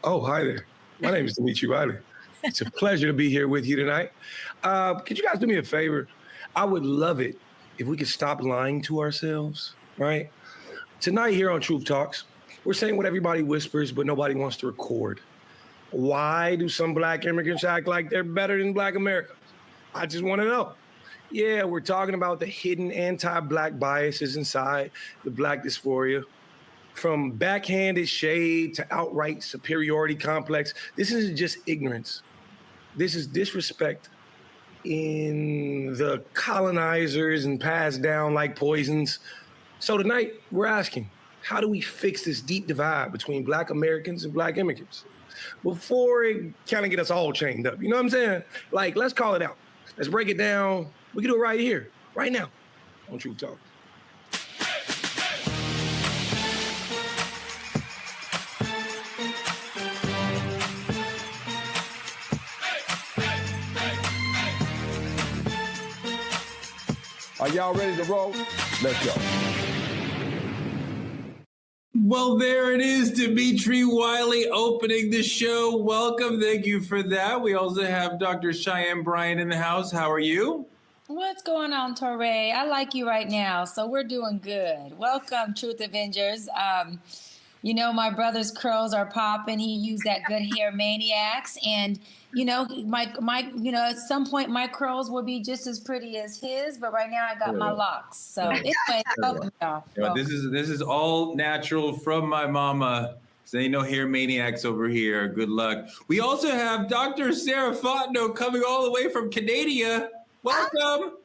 Oh, hi there. My name is Dimitri Riley. It's a pleasure to be here with you tonight. Could you guys do me a favor? I would love it if we could stop lying to ourselves, right? Tonight here on Truth Talks, we're saying what everybody whispers, but nobody wants to record. Why do some Black immigrants act like they're better than Black Americans? I just want to know. Yeah, we're talking about the hidden anti-Black biases inside the Black dysphoria. From backhanded shade to outright superiority complex, this isn't just ignorance. This is disrespect in the colonizers and passed down like poisons. So tonight, we're asking, how do we fix this deep divide between Black Americans and Black immigrants before it kind of get us all chained up? You know what I'm saying? Like, let's call it out. Let's break it down. We can do it right here, right now on Truth Talk. Are y'all ready to roll? Let's go. Well, there it is, Dimitri Wiley opening the show. Welcome. Thank you for that. We also have Dr. Cheyenne Bryant in the house. How are you? What's going on, Torre? I like you right now, so we're doing good. Welcome, Truth Avengers. You know, my brother's curls are popping. He used that good hair maniacs. And, you know, at some point my curls will be just as pretty as his, but right now I got my locks. So anyway, welcome, y'all. Yeah, this is all natural from my mama. So ain't no hair maniacs over here. Good luck. We also have Dr. Sarah Fontenot coming all the way from Canada. Welcome.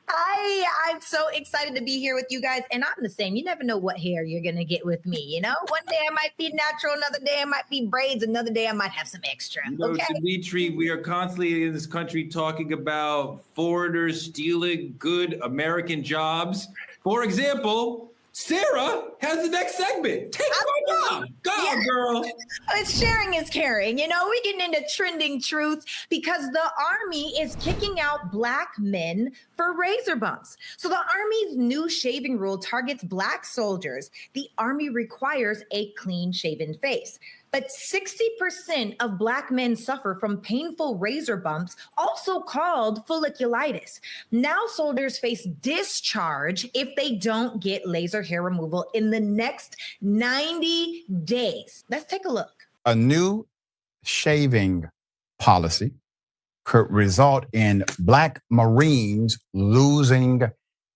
Hi, I'm so excited to be here with you guys. And I'm the same. You never know what hair you're going to get with me. You know, one day I might be natural, another day I might be braids, another day I might have some extra. You know, okay? Dimitri, we are constantly in this country talking about foreigners stealing good American jobs. For example, Sarah has the next segment. Take my job. Go, girl. It's sharing is caring. You know, we're getting into trending truths because the Army is kicking out Black men for razor bumps. So the Army's new shaving rule targets Black soldiers. The Army requires a clean-shaven face. But 60% of Black men suffer from painful razor bumps, also called folliculitis. Now soldiers face discharge if they don't get laser hair removal in the next 90 days. Let's take a look. A new shaving policy could result in Black Marines losing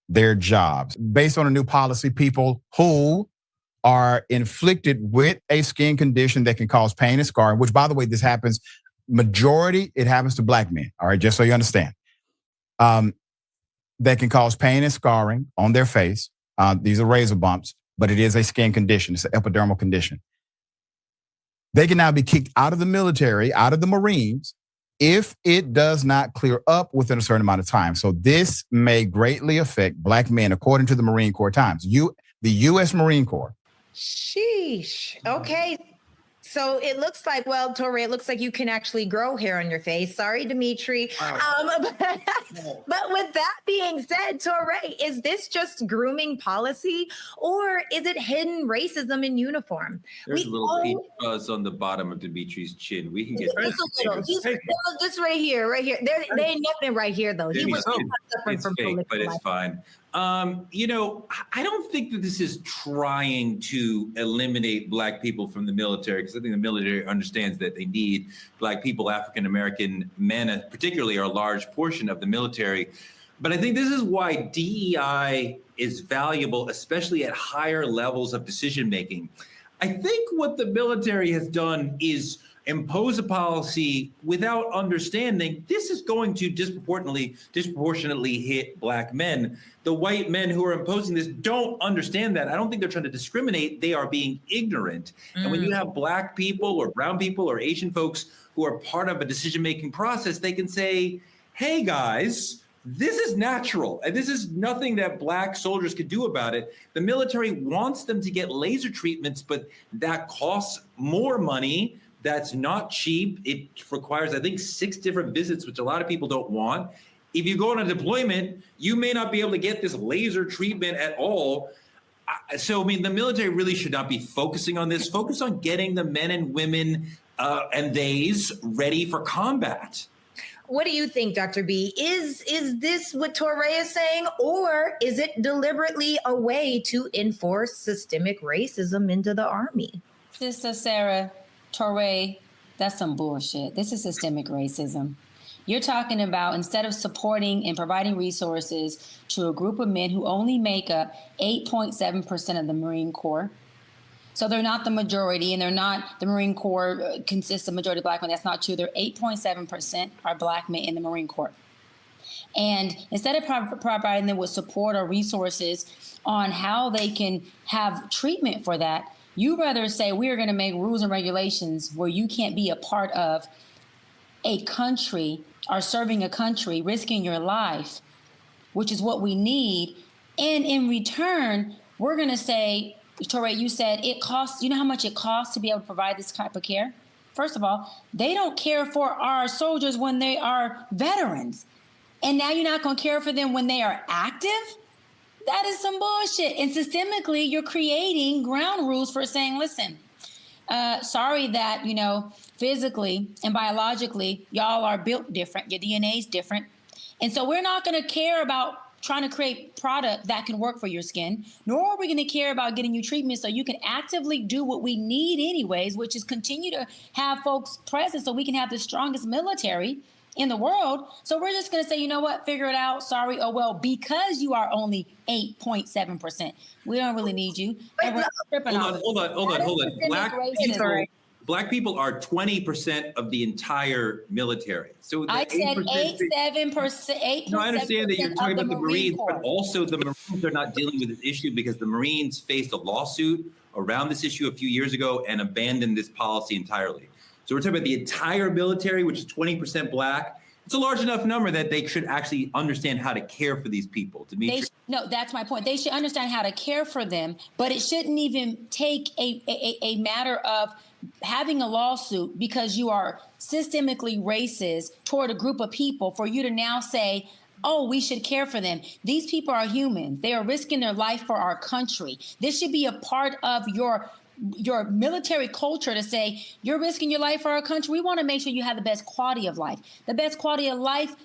their jobs. Based on a new policy, people who are inflicted with a skin condition that can cause pain and scarring, which, by the way, this happens, it happens to Black men, all right, just so you understand, that can cause pain and scarring on their face. These are razor bumps, but it is a skin condition. It's an epidermal condition. They can now be kicked out of the military, out of the Marines, if it does not clear up within a certain amount of time. So this may greatly affect Black men, according to the Marine Corps Times. The U.S. Marine Corps. Sheesh. Okay. So it looks like, well, Torre, it looks like you can actually grow hair on your face. Sorry, Dimitri. Wow. But with that being said, Torre, is this just grooming policy or is it hidden racism in uniform? There's a little peach fuzz on the bottom of Dimitri's chin. We can get just a little. Just right here, right here. There ain't nothing right here, though. He was suffering from fake, but it's fine. You know, I don't think that this is trying to eliminate Black people from the military, because I think the military understands that they need Black people. African American men, particularly, are a large portion of the military. But I think this is why DEI is valuable, especially at higher levels of decision making. I think what the military has done is impose a policy without understanding this is going to disproportionately hit Black men. The white men who are imposing this don't understand that. I don't think they're trying to discriminate. They are being ignorant. And when you have Black people or brown people or Asian folks who are part of a decision-making process, they can say, hey guys, this is natural, and this is nothing that Black soldiers could do about it. The military wants them to get laser treatments, but that costs more money. That's not cheap. It requires, I think, 6 different visits, which a lot of people don't want. If you go on a deployment, you may not be able to get this laser treatment at all. So, I mean, the military really should not be focusing on this. Focus on getting the men and women and theys ready for combat. What do you think, Dr. B? Is this what Touré is saying, or is it deliberately a way to enforce systemic racism into the Army? Sister Sarah, Touré, that's some bullshit. This is systemic racism. You're talking about instead of supporting and providing resources to a group of men who only make up 8.7% of the Marine Corps. So they're not the majority, and they're not, the Marine Corps consists of majority Black men. That's not true. They're 8.7% are Black men in the Marine Corps. And instead of providing them with support or resources on how they can have treatment for that, you rather say we are going to make rules and regulations where you can't be a part of a country or serving a country, risking your life, which is what we need. And in return, we're going to say, Touré, you said it costs, you know how much it costs to be able to provide this type of care? First of all, they don't care for our soldiers when they are veterans. And now you're not going to care for them when they are active? That is some bullshit. And systemically, you're creating ground rules for saying, listen, sorry that, you know, physically and biologically, y'all are built different. Your DNA is different. And so we're not going to care about trying to create product that can work for your skin, nor are we going to care about getting you treatment so you can actively do what we need anyways, which is continue to have folks present so we can have the strongest military in the world. So we're just going to say, you know what, figure it out. Sorry. Oh, well, because you are only 8.7%, we don't really need you. And we're stripping off. Hold on. Black people are 20% of the entire military. So I said 8.7%. No, I understand that you're talking about the Marines, but also the Marines are not dealing with this issue because the Marines faced a lawsuit around this issue a few years ago and abandoned this policy entirely. So we're talking about the entire military, which is 20% Black. It's a large enough number that they should actually understand how to care for these people. No, that's my point. They should understand how to care for them, but it shouldn't even take a matter of having a lawsuit because you are systemically racist toward a group of people for you to now say, oh, we should care for them. These people are human. They are risking their life for our country. This should be a part of your military culture to say, you're risking your life for our country. We want to make sure you have the best quality of life. The best quality of life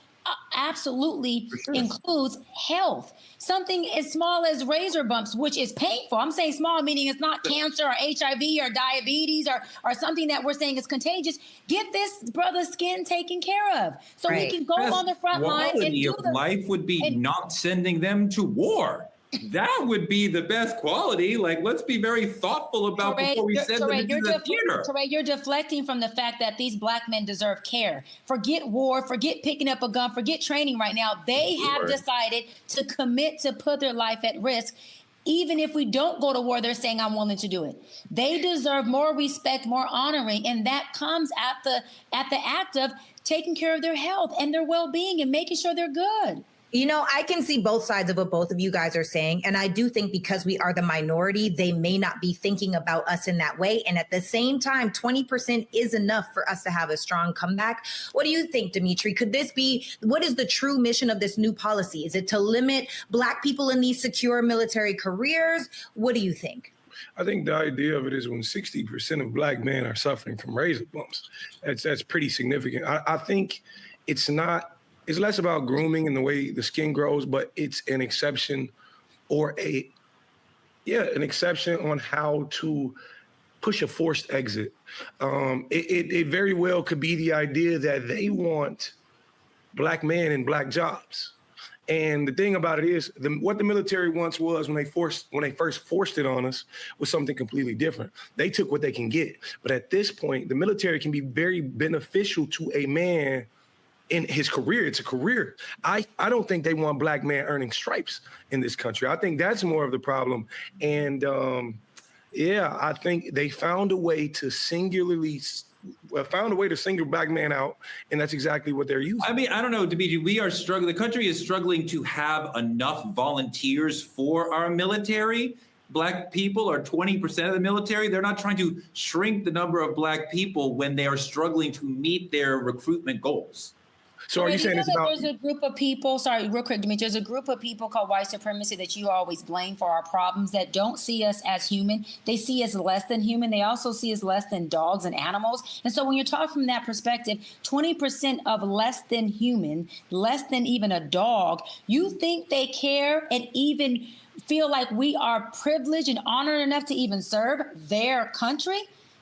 absolutely includes health. Something as small as razor bumps, which is painful. I'm saying small, meaning it's not cancer or HIV or diabetes or something that we're saying is contagious. Get this brother's skin taken care of so we can go on the front line and do the life would be not sending them to war. That would be the best quality. Like, let's be very thoughtful about before we send them into the theater. Touré, you're deflecting from the fact that these Black men deserve care. Forget war, forget picking up a gun, forget training right now. They have decided to commit to put their life at risk. Even if we don't go to war, they're saying, I'm willing to do it. They deserve more respect, more honoring, and that comes at the act of taking care of their health and their well-being and making sure they're good. You know, I can see both sides of what both of you guys are saying. And I do think because we are the minority, they may not be thinking about us in that way. And at the same time, 20% is enough for us to have a strong comeback. What do you think, Dimitri? Could this be, what is the true mission of this new policy? Is it to limit Black people in these secure military careers? What do you think? I think the idea of it is when 60% of Black men are suffering from razor bumps, that's pretty significant. I think it's less about grooming and the way the skin grows, but it's an exception or an exception on how to push a forced exit. It very well could be the idea that they want Black men in Black jobs. And the thing about it is, what the military once was when they first forced it on us was something completely different. They took what they can get. But at this point, the military can be very beneficial to a man in his career. It's a career. I don't think they want Black men earning stripes in this country. I think that's more of the problem. And I think they found a way to single Black man out, and that's exactly what they're using. I mean, I don't know, Dimitri, we are struggling. The country is struggling to have enough volunteers for our military. Black people are 20% of the military. They're not trying to shrink the number of Black people when they are struggling to meet their recruitment goals. So are you saying it's about? There's a group of people, sorry, real quick, Dimitri, there's a group of people called white supremacy that you always blame for our problems that don't see us as human. They see us less than human. They also see us less than dogs and animals. And so when you're talking from that perspective, 20% of less than human, less than even a dog, you think they care and even feel like we are privileged and honored enough to even serve their country?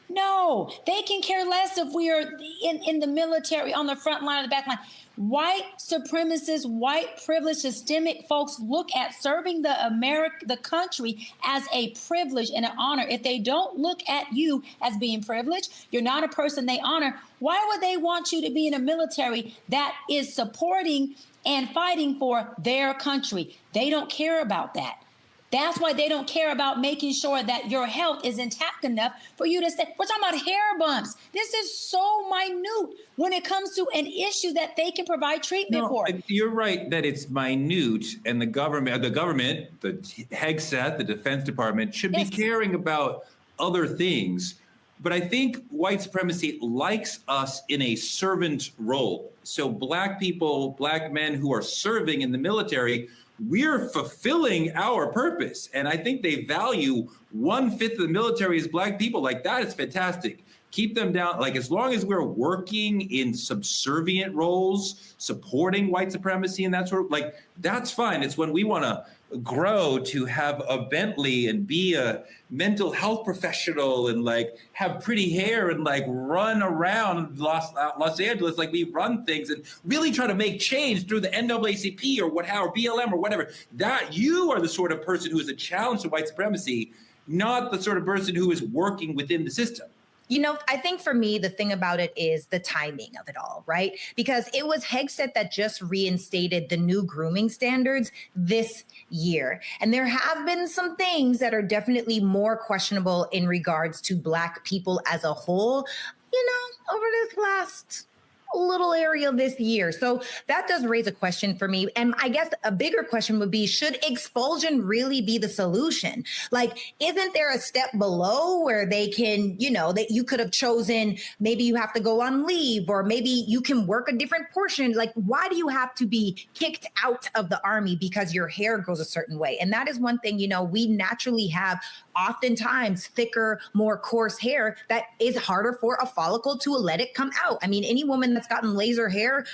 No, they can care less if we are in the military, on the front line or the back line. White supremacists, white privileged, systemic folks look at serving the country as a privilege and an honor. If they don't look at you as being privileged, you're not a person they honor, why would they want you to be in a military that is supporting and fighting for their country? They don't care about that. That's why they don't care about making sure that your health is intact enough for you to stay. We're talking about hair bumps. This is so minute when it comes to an issue that they can provide treatment for. You're right that it's minute, and the government, the HEGSET, the Defense Department, should be caring about other things. But I think white supremacy likes us in a servant role. So Black people, Black men who are serving in the military, we're fulfilling our purpose. And I think they value 1/5 of the military as Black people. Like, that is fantastic. Keep them down. Like, as long as we're working in subservient roles, supporting white supremacy and that sort of, like, that's fine. It's when we want to grow to have a Bentley and be a mental health professional and like have pretty hair and like run around Los Angeles like we run things and really try to make change through the NAACP or BLM or whatever. That you are the sort of person who is a challenge to white supremacy, not the sort of person who is working within the system. You know, I think for me, the thing about it is the timing of it all, right? Because it was HEGSET that just reinstated the new grooming standards this year. And there have been some things that are definitely more questionable in regards to Black people as a whole, you know, over this last little area this year. So that does raise a question for me. And I guess a bigger question would be, should expulsion really be the solution? Like, isn't there a step below where they can, you know, that you could have chosen, maybe you have to go on leave, or maybe you can work a different portion. Like, why do you have to be kicked out of the Army because your hair grows a certain way? And that is one thing, you know, we naturally have oftentimes thicker, more coarse hair that is harder for a follicle to let it come out. I mean, any woman that's gotten laser hair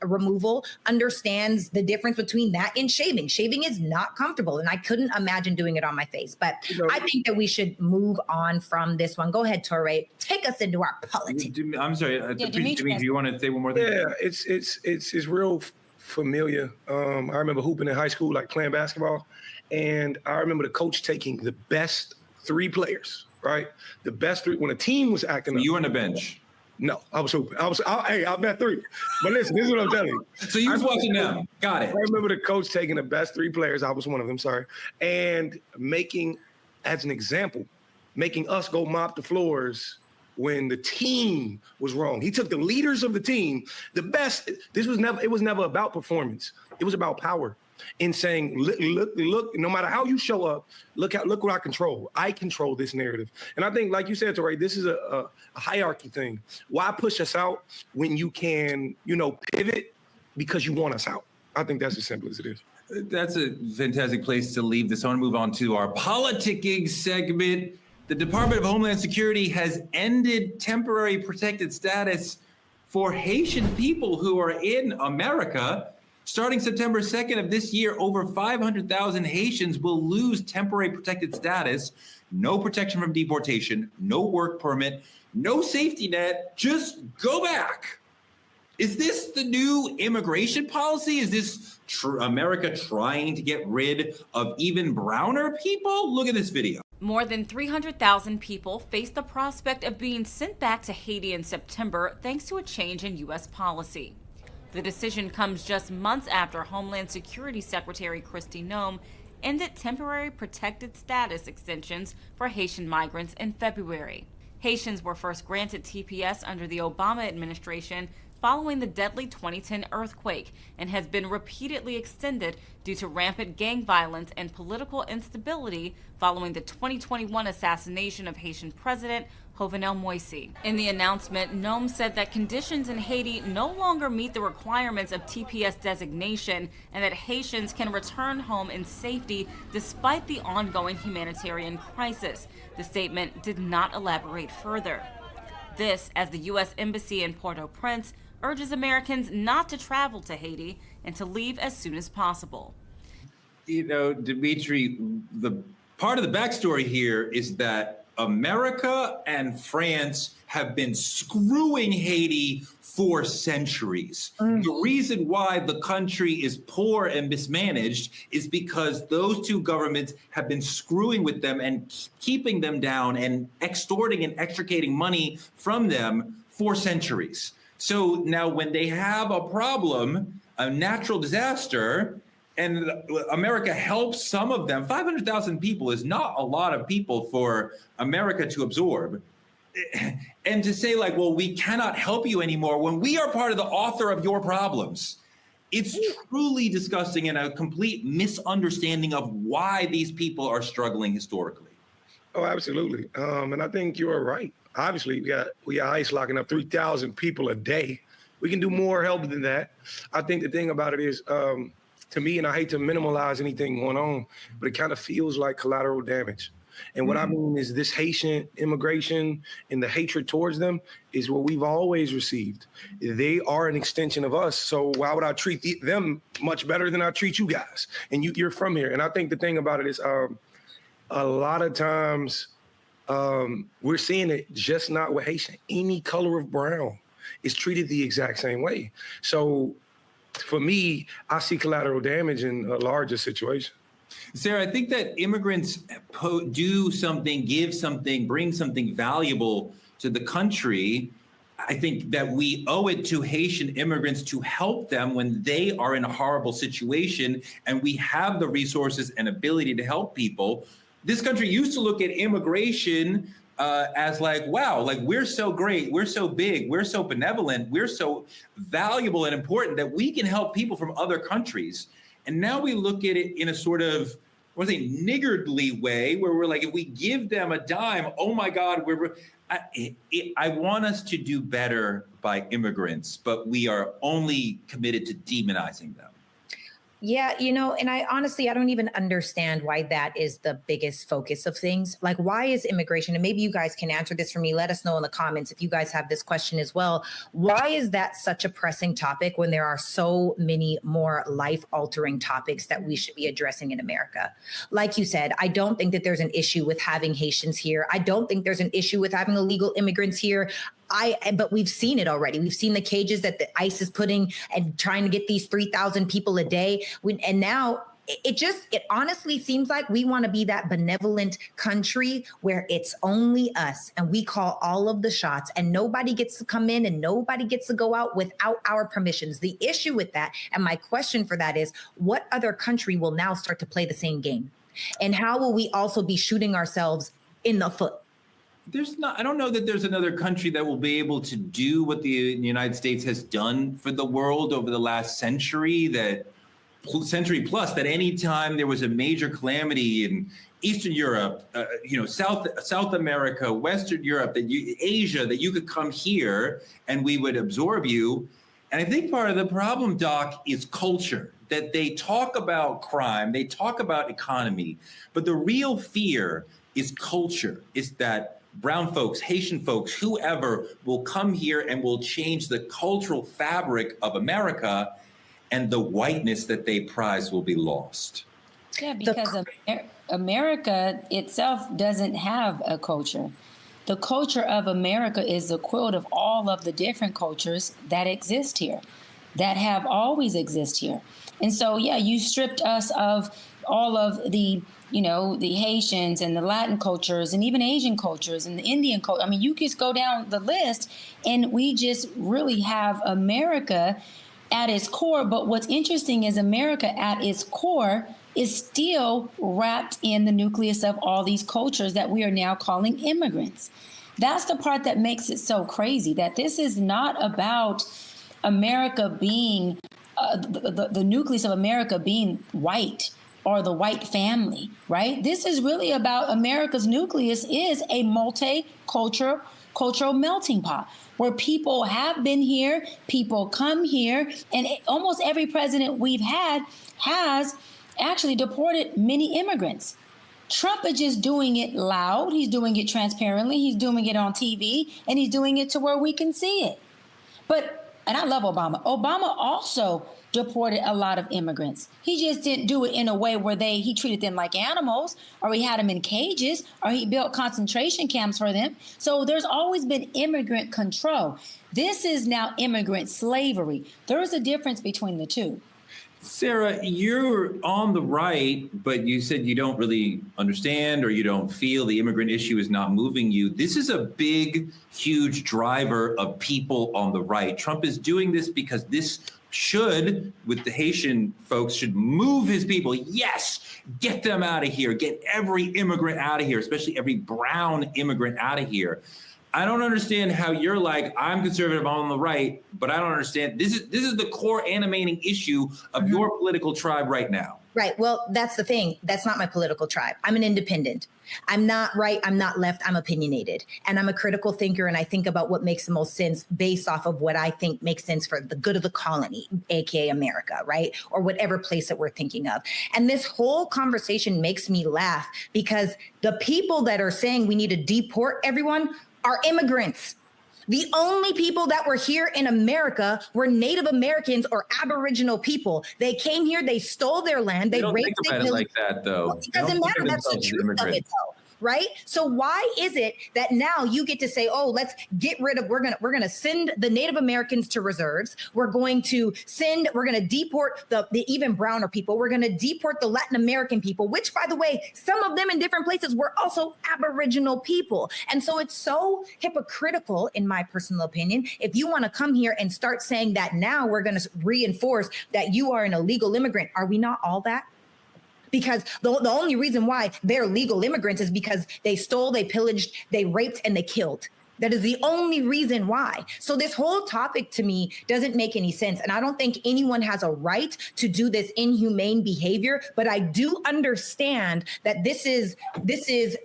removal understands the difference between that and shaving. Shaving is not comfortable, and I couldn't imagine doing it on my face. But I think that we should move on from this one. Go ahead, Touré. Take us into our politics. I'm sorry, Dimitri, do you want to say one more thing? Yeah, it's real familiar. I remember hooping in high school, like playing basketball. And I remember the coach taking the best 3 players, right? The best 3, when a team was acting up. You were on the bench? No, I was hooping. I bet 3. But listen, this is what I'm telling you. So you was watching them. Got it. I remember the coach taking the best 3 players. I was one of them, sorry. And making, as an example, making us go mop the floors when the team was wrong. He took the leaders of the team, the best. It was never about performance. It was about power. In saying, look, no matter how you show up, look what I control. I control this narrative. And I think, like you said, Touré, this is a hierarchy thing. Why push us out when you can, you know, pivot because you want us out? I think that's as simple as it is. That's a fantastic place to leave this. I want to move on to our politicking segment. The Department of Homeland Security has ended temporary protected status for Haitian people who are in America. Starting September 2nd of this year, over 500,000 Haitians will lose temporary protected status, no protection from deportation, no work permit, no safety net, just go back. Is this the new immigration policy? Is this America trying to get rid of even browner people? Look at this video. More than 300,000 people face the prospect of being sent back to Haiti in September thanks to a change in U.S. policy. The decision comes just months after Homeland Security Secretary Kristi Noem ended temporary protected status extensions for Haitian migrants in February. Haitians were first granted TPS under the Obama administration following the deadly 2010 earthquake and has been repeatedly extended due to rampant gang violence and political instability following the 2021 assassination of Haitian President Jovenel Moïse. In the announcement, NOM said that conditions in Haiti no longer meet the requirements of TPS designation and that Haitians can return home in safety despite the ongoing humanitarian crisis. The statement did not elaborate further. This as the U.S. Embassy in Port-au-Prince urges Americans not to travel to Haiti and to leave as soon as possible. You know, Dimitri, the part of the backstory here is that America and France have been screwing Haiti for centuries. The reason why the country is poor and mismanaged is because those two governments have been screwing with them and keeping them down and extorting and extricating money from them for centuries. So now when they have a problem, a natural disaster, and America helps some of them, 500,000 people is not a lot of people for America to absorb. And to say like, well, we cannot help you anymore when we are part of the author of your problems. It's truly disgusting and a complete misunderstanding of why these people are struggling historically. Oh, absolutely. And I think you're right. Obviously, we got ICE locking up 3,000 people a day. We can do more help than that. I think the thing about it is, to me, and I hate to minimalize anything going on, but it kind of feels like collateral damage. And what I mean is this Haitian immigration and the hatred towards them is what we've always received. They are an extension of us. So why would I treat them much better than I treat you guys? And you're from here. And I think the thing about it is a lot of times we're seeing it just not with Haitian. Any color of brown is treated the exact same way. So for me, I see collateral damage in a larger situation. Sarah, I think that immigrants do something, give something, bring something valuable to the country. I think that we owe it to Haitian immigrants to help them when they are in a horrible situation, and we have the resources and ability to help people. This country used to look at immigration as like, wow, like we're so great, we're so big, we're so benevolent, we're so valuable and important that we can help people from other countries. And now we look at it in a sort of, what is a niggardly way, where we're like, if we give them a dime, oh my God, I want us to do better by immigrants, but we are only committed to demonizing them. Yeah, and I honestly don't even understand why that is the biggest focus of things. Like, why is immigration? And maybe you guys can answer this for me. Let us know in the comments if you guys have this question as well. Why is that such a pressing topic when there are so many more life-altering topics that we should be addressing in America? Like you said, I don't think that there's an issue with having Haitians here. I don't think there's an issue with having illegal immigrants here. But we've seen it already. We've seen the cages that the ICE is putting and trying to get these 3,000 people a day. And now it honestly seems like we want to be that benevolent country where it's only us and we call all of the shots and nobody gets to come in and nobody gets to go out without our permissions. The issue with that, and my question for that is, what other country will now start to play the same game? And how will we also be shooting ourselves in the foot? I don't know that there's another country that will be able to do what the United States has done for the world over the last century plus, that anytime there was a major calamity in Eastern Europe, South America, Western Europe, Asia, that you could come here and we would absorb you. And I think part of the problem, Doc, is culture, that they talk about crime, they talk about economy, but the real fear is culture, is that brown folks, Haitian folks, whoever will come here and will change the cultural fabric of America, and the whiteness that they prize will be lost. Yeah, because America itself doesn't have a culture. The culture of America is the quilt of all of the different cultures that exist here, that have always exist here. And so, yeah, you stripped us of all of the Haitians and the Latin cultures and even Asian cultures and the Indian culture. I mean, you just go down the list and we just really have America at its core. But what's interesting is America at its core is still wrapped in the nucleus of all these cultures that we are now calling immigrants. That's the part that makes it so crazy, that this is not about America being the nucleus of America being white or the white family, right? This is really about America's nucleus is a cultural melting pot where people have been here, people come here, and almost every president we've had has actually deported many immigrants. Trump is just doing it loud. He's doing it transparently. He's doing it on TV, and he's doing it to where we can see it. And I love Obama. Obama also deported a lot of immigrants. He just didn't do it in a way where he treated them like animals, or he had them in cages, or he built concentration camps for them. So there's always been immigrant control. This is now immigrant slavery. There is a difference between the two. Sarah, you're on the right, but you said you don't really understand or you don't feel the immigrant issue is not moving you. This is a big, huge driver of people on the right. Trump is doing this because this should, with the Haitian folks, should move his people. Yes, get them out of here. Get every immigrant out of here, especially every brown immigrant out of here. I don't understand how you're like, I'm conservative, I'm on the right, but I don't understand. This is the core animating issue of your political tribe right now. Right. Well, that's the thing. That's not my political tribe. I'm an independent. I'm not right. I'm not left. I'm opinionated. And I'm a critical thinker. And I think about what makes the most sense based off of what I think makes sense for the good of the colony, AKA America, right? Or whatever place that we're thinking of. And this whole conversation makes me laugh because the people that are saying we need to deport everyone are immigrants. The only people that were here in America were Native Americans or Aboriginal people. They came here, they stole their land, they raped, think about it like that, though. Well, it doesn't matter. That's the truth of it, though. Right? So why is it that now you get to say, oh, let's get rid of, we're gonna send the Native Americans to reserves. We're gonna deport the even browner people. We're gonna deport the Latin American people, which, by the way, some of them in different places were also Aboriginal people. And so it's so hypocritical, in my personal opinion, if you want to come here and start saying that now we're gonna reinforce that you are an illegal immigrant. Are we not all that? Because the only reason why they're legal immigrants is because they stole, they pillaged, they raped, and they killed. That is the only reason why. So this whole topic to me doesn't make any sense. And I don't think anyone has a right to do this inhumane behavior. But I do understand that this is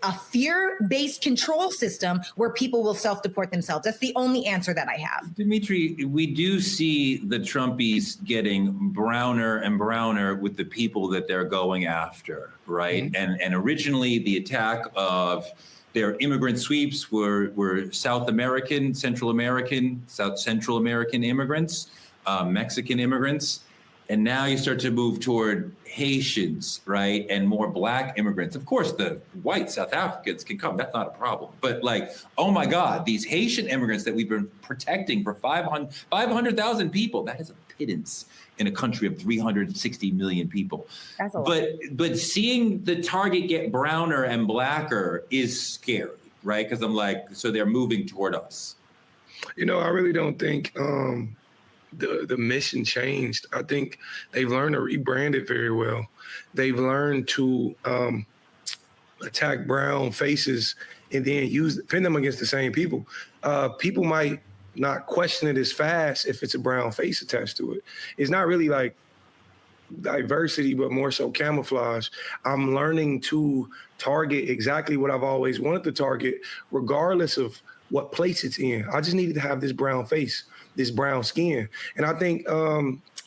a fear-based control system where people will self-deport themselves. That's the only answer that I have. Dimitri, we do see the Trumpies getting browner and browner with the people that they're going after, right? Mm-hmm. And originally the attack of their immigrant sweeps were Central American immigrants, Mexican immigrants. And now you start to move toward Haitians, right? And more Black immigrants. Of course, the white South Africans can come. That's not a problem. But like, oh my God, these Haitian immigrants that we've been protecting for 500,000 people, that is a pittance in a country of 360 million people. That's a lot. But seeing the target get browner and blacker is scary, right? Because I'm like, so they're moving toward us. You know, I really don't think the mission changed. I think they've learned to rebrand it very well. They've learned to attack brown faces and then pin them against the same people. People might not question it as fast if it's a brown face attached to it. It's not really like diversity, but more so camouflage. I'm learning to target exactly what I've always wanted to target, regardless of what place it's in. I just needed to have this brown face, this brown skin. And I think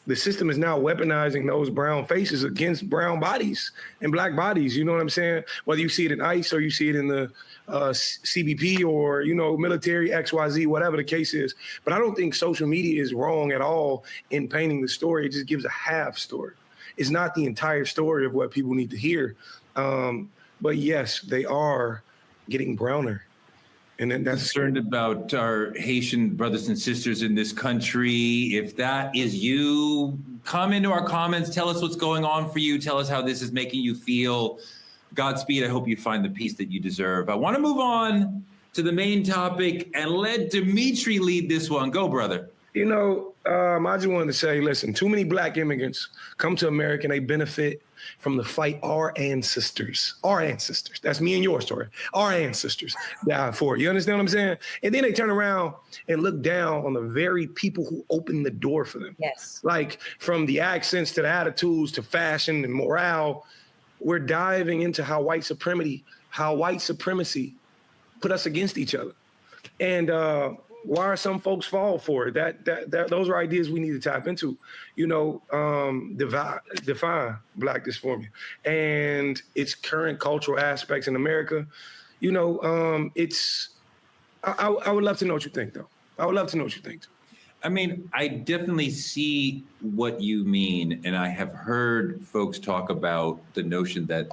the system is now weaponizing those brown faces against brown bodies and Black bodies. You know what I'm saying? Whether you see it in ICE or you see it in the CBP or, you know, military, XYZ, whatever the case is. But I don't think social media is wrong at all in painting the story. It just gives a half story. It's not the entire story of what people need to hear. But yes, they are getting browner. And then that's concerned about our Haitian brothers and sisters in this country. If that is you, come into our comments. Tell us what's going on for you. Tell us how this is making you feel. Godspeed. I hope you find the peace that you deserve. I want to move on to the main topic and let Dimitri lead this one. Go, brother. I just wanted to say, listen, too many Black immigrants come to America and they benefit from the fight our ancestors, that's me and your story, our ancestors died for. You understand what I'm saying? And then they turn around and look down on the very people who opened the door for them. Yes. Like from the accents to the attitudes to fashion and morale, we're diving into how white supremacy put us against each other. And why are some folks fall for it? Those are ideas we need to tap into. Define Black dysphoria and its current cultural aspects in America. I would love to know what you think, though. I mean, I definitely see what you mean, and I have heard folks talk about the notion that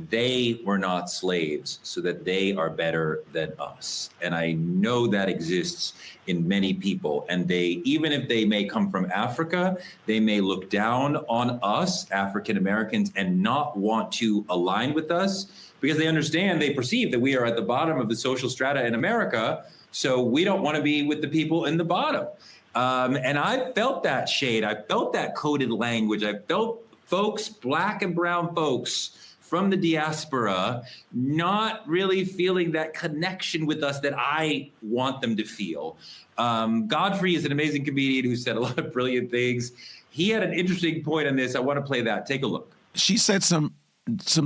they were not slaves, so that they are better than us. And I know that exists in many people. And even if they may come from Africa, they may look down on us, African Americans, and not want to align with us because they perceive that we are at the bottom of the social strata in America. So we don't want to be with the people in the bottom. And I felt that shade. I felt that coded language. I felt folks, Black and brown folks, from the diaspora, not really feeling that connection with us that I want them to feel. Godfrey is an amazing comedian who said a lot of brilliant things. He had an interesting point on this. I want to play that. Take a look. She said some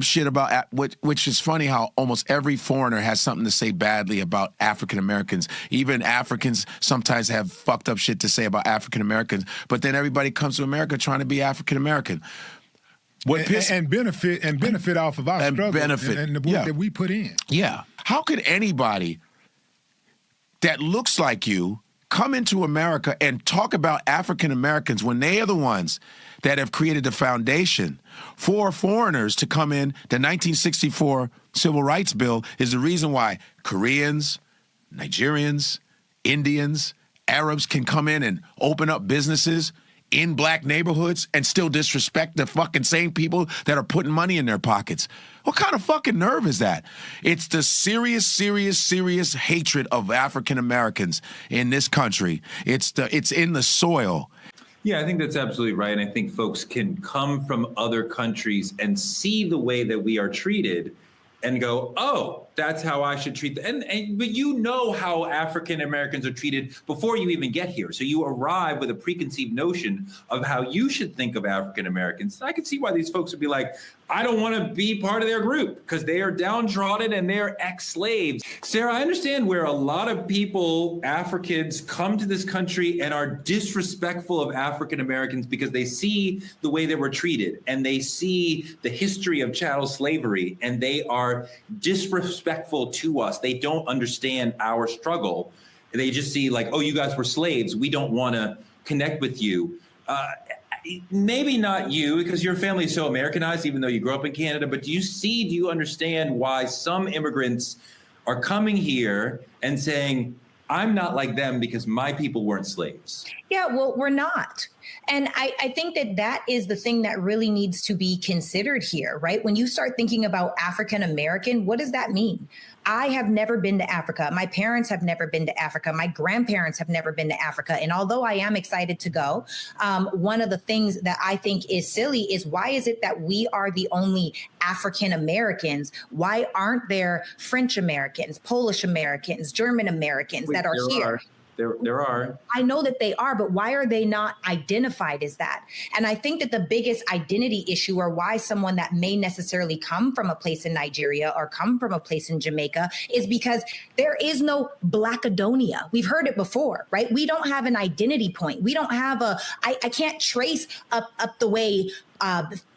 shit about, which is funny how almost every foreigner has something to say badly about African Americans. Even Africans sometimes have fucked up shit to say about African Americans, but then everybody comes to America trying to be African American. And benefit off of our struggle and the work that we put in. Yeah. How could anybody that looks like you come into America and talk about African Americans when they are the ones that have created the foundation for foreigners to come in? The 1964 Civil Rights Bill is the reason why Koreans, Nigerians, Indians, Arabs can come in and open up businesses in Black neighborhoods and still disrespect the fucking same people that are putting money in their pockets. What kind of fucking nerve is that? It's the serious hatred of African Americans in this country. It's in the soil. Yeah, I think that's absolutely right. And I think folks can come from other countries and see the way that we are treated and go, oh, that's how I should treat them. But you know how African Americans are treated before you even get here. So you arrive with a preconceived notion of how you should think of African Americans. I can see why these folks would be like, I don't want to be part of their group because they are downtrodden and they're ex-slaves. Sarah, I understand where a lot of people, Africans, come to this country and are disrespectful of African Americans because they see the way they were treated and they see the history of chattel slavery and they are disrespectful to us. They don't understand our struggle. They just see like, oh, you guys were slaves. We don't want to connect with you. Maybe not you, because your family is so Americanized, even though you grew up in Canada. But do you understand why some immigrants are coming here and saying, I'm not like them because my people weren't slaves? Yeah, well, we're not. And I think that is the thing that really needs to be considered here, right? When you start thinking about African American, what does that mean? I have never been to Africa. My parents have never been to Africa. My grandparents have never been to Africa. And although I am excited to go, one of the things that I think is silly is why is it that we are the only African Americans? Why aren't there French Americans, Polish Americans, German Americans that are here? There are. I know that they are, but why are they not identified as that? And I think that the biggest identity issue, or why someone that may necessarily come from a place in Nigeria or come from a place in Jamaica, is because there is no Blackadonia. We've heard it before, right? We don't have an identity point. We don't have I can't trace up the way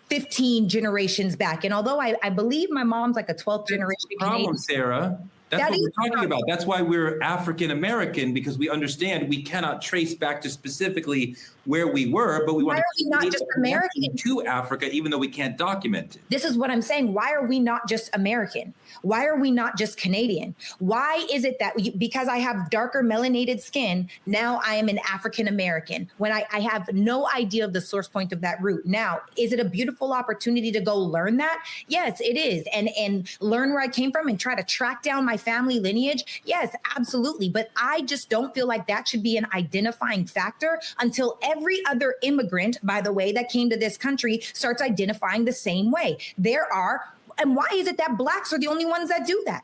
15 generations back. And although I believe my mom's like a 12th generation Canadian. Sarah. That's what we're talking about. That's why we're African American, because we understand we cannot trace back to specifically where we were, but we want to not just American to Africa, even though we can't document it. This is what I'm saying. Why are we not just American? Why are we not just Canadian? Why is it that because I have darker melanated skin, now I am an African American when I have no idea of the source point of that root? Now, is it a beautiful opportunity to go learn that? Yes, it is. And learn where I came from and try to track down my family lineage? Yes, absolutely. But I just don't feel like that should be an identifying factor until every other immigrant, by the way, that came to this country starts identifying the same way. And why is it that blacks are the only ones that do that?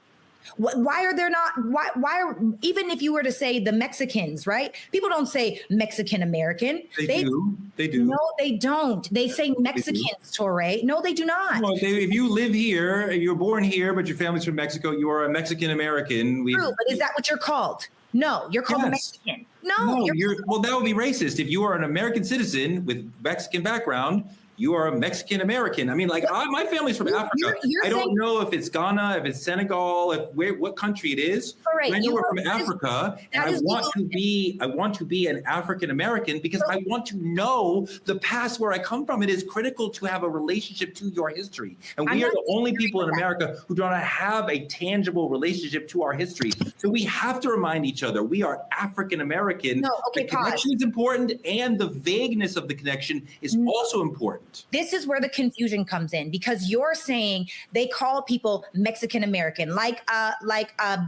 Why are there not, why are, even if you were to say the Mexicans, right? People don't say Mexican American. They do. No, they don't. They say Mexicans, Torre. No, they do not. Well, if you live here, you're born here, but your family's from Mexico, you are a Mexican American. True, but is that what you're called? No, you're called a Mexican. No, well, that would be racist. If you are an American citizen with Mexican background, you are a Mexican American. I mean, like my family's from Africa. I don't know if it's Ghana, if it's Senegal, what country it is. Right, I know we're from Africa, and I want to be an African American because I want to know the past where I come from. It is critical to have a relationship to your history, and we are the only people in America who do not have a tangible relationship to our history. So we have to remind each other we are African American. No, okay, the connection is important, and the vagueness of the connection is also important. This is where the confusion comes in, because you're saying they call people Mexican American, like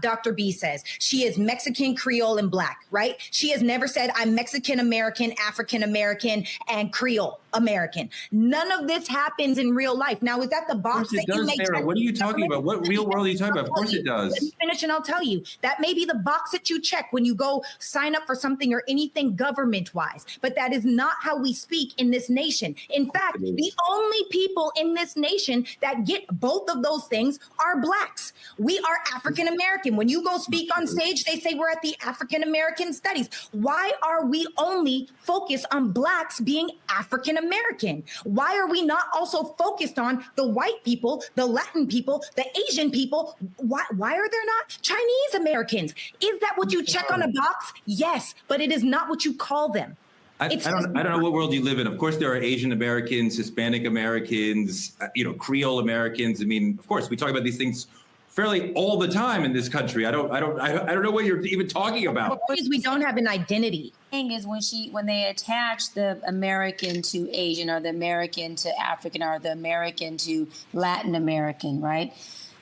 Dr. B says. She is Mexican, Creole, and Black, right? She has never said I'm Mexican American, African American, and Creole American. None of this happens in real life. Now, is that the box that you make? Sarah, what are you talking about? What real world are you talking about? Of course it does. Let me finish and I'll tell you. That may be the box that you check when you go sign up for something or anything government-wise, but that is not how we speak in this nation. In fact, the only people in this nation that get both of those things are Blacks. We are African American. When you go speak on stage, they say we're at the African American Studies. Why are we only focused on Blacks being African American? Why are we not also focused on the white people, the Latin people, the Asian people? Why are there not Chinese Americans? Is that what you check on a box? Yes, but it is not what you call them. I don't know what world you live in. Of course, there are Asian Americans, Hispanic Americans, Creole Americans. I mean, of course, we talk about these things fairly all the time in this country. I don't know what you're even talking about. Because we don't have an identity. Thing is when they attach the American to Asian, or the American to African, or the American to Latin American, right?